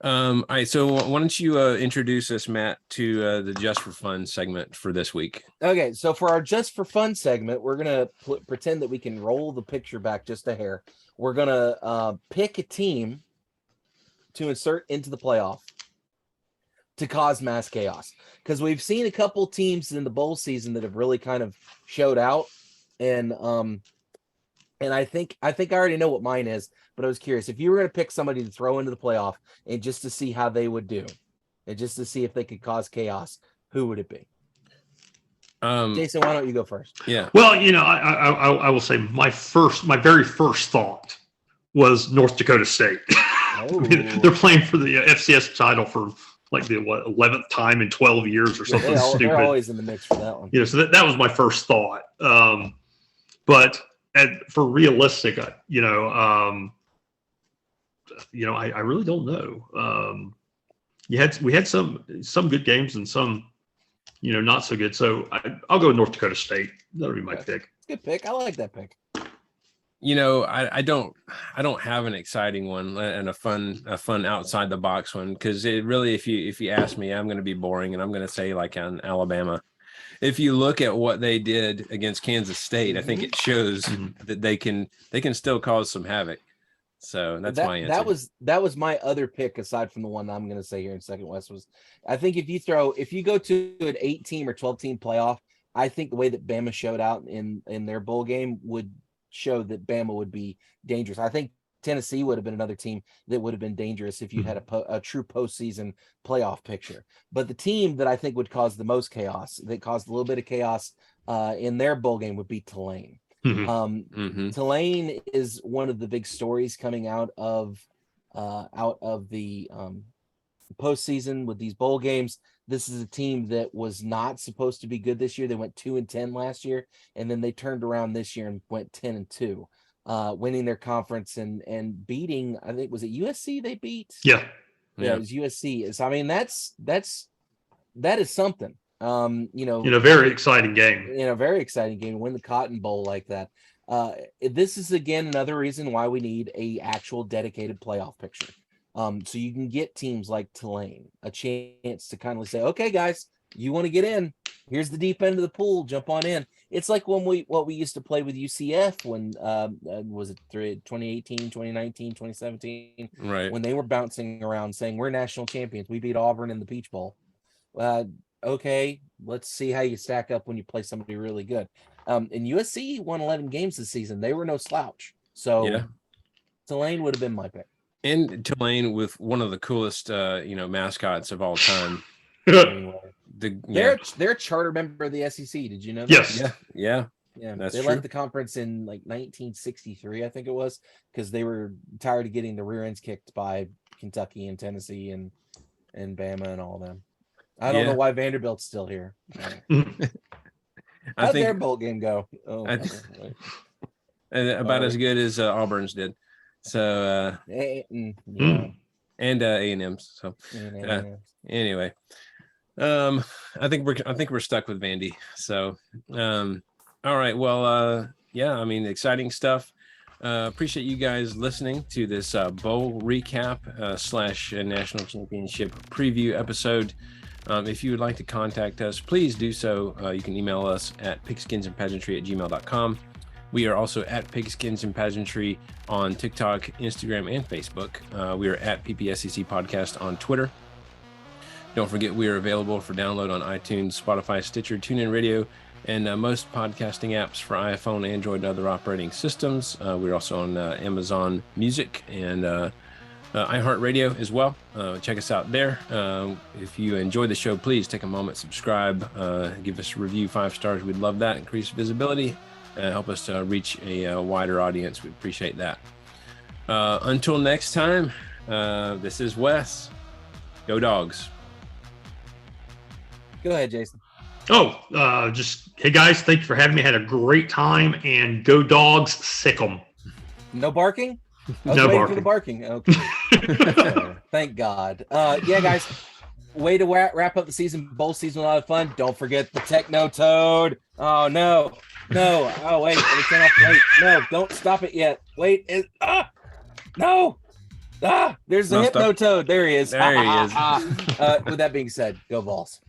All right, so why don't you introduce us, Matt, to the Just for Fun segment for this week?
Okay, so for our Just for Fun segment, we're gonna pretend that we can roll the picture back just a hair. We're gonna pick a team to insert into the playoff to cause mass chaos, because we've seen a couple teams in the bowl season that have really kind of showed out, and I think I already know what mine is. But I was curious, if you were going to pick somebody to throw into the playoff and just to see how they would do, and just to see if they could cause chaos, who would it be? Jason, why don't you go first?
Yeah.
Well, I will say my very first thought was North Dakota State.
Oh.
They're playing for the FCS title for like the 11th time in 12 years or something stupid.
They're always in the mix for that one.
So that was my first thought. But for realistic, I really don't know. We had some good games and some, not so good. So I'll go with North Dakota State. That'll be my pick.
It's a good pick. I like that pick.
I don't have an exciting one and a fun outside the box one, because it really, if you ask me, I'm going to be boring and I'm going to say like on Alabama. If you look at what they did against Kansas State, I think it shows that they can still cause some havoc. So that's my answer.
That was my other pick aside from the one I'm going to say here in second. West was, I think if you go to an 8-team or 12-team playoff, I think the way that Bama showed out in their bowl game would show that Bama would be dangerous. I think Tennessee would have been another team that would have been dangerous if you had a true postseason playoff picture. But the team that I think would cause the most chaos, that caused a little bit of chaos in their bowl game, would be Tulane. Tulane is one of the big stories coming out of the postseason with these bowl games. This is a team that was not supposed to be good this year. They went 2-10 last year, and then they turned around this year and went 10-2, winning their conference and beating, I think, was it USC they beat?
Yeah,
it was USC. So I mean, that is something.
In a very exciting game.
In a very exciting game, win the Cotton Bowl like that. This is again another reason why we need a actual dedicated playoff picture. So you can get teams like Tulane a chance to kind of say, okay, guys, you want to get in? Here's the deep end of the pool. Jump on in. It's like what we used to play with UCF when was it 2018, 2019, 2017,
right?
When they were bouncing around saying we're national champions. We beat Auburn in the Peach Bowl. Okay, let's see how you stack up when you play somebody really good. And USC won 11 games this season. They were no slouch. So Tulane would have been my pick.
And Tulane with one of the coolest, mascots of all time.
They're a charter member of the SEC. Did you know that?
Yes.
Yeah.
That's
they
true.
left the conference in like 1963, I think it was, because they were tired of getting the rear ends kicked by Kentucky and Tennessee and Bama and all of them. I don't know why Vanderbilt's still here. How'd their bowl game go?
About as good as Auburn's did. So and A&M's. So anyway, I think we're stuck with Vandy. So all right. Well, I mean, exciting stuff. Appreciate you guys listening to this bowl recap / national championship preview episode. If you would like to contact us, please do so. You can email us at pigskinsandpageantry@gmail.com. We are also at Pigskins and Pageantry on TikTok, Instagram, and Facebook. We are at PPSCC Podcast on Twitter. Don't forget, we are available for download on iTunes, Spotify, Stitcher, TuneIn Radio, and most podcasting apps for iPhone, Android, and other operating systems. We're also on Amazon Music and iHeartRadio as well. Check us out there. If you enjoy the show, please take a moment, subscribe, give us a review, 5 stars. We'd love that. Increase visibility. Help us reach a wider audience. We appreciate that. Until next time, this is Wes. Go Dogs.
Go ahead, Jason.
Hey guys, thank you for having me. Had a great time, and go Dogs, sick 'em.
No barking?
No barking.
For the barking. Okay. Thank God. Guys. Way to wrap up the season. Bowl season, a lot of fun. Don't forget the Techno Toad. Oh no. Oh wait, let me turn off. Wait, no, don't stop it yet. Wait, no. There's the Hypno Toad. There he is.
There he is.
With that being said, go Vols.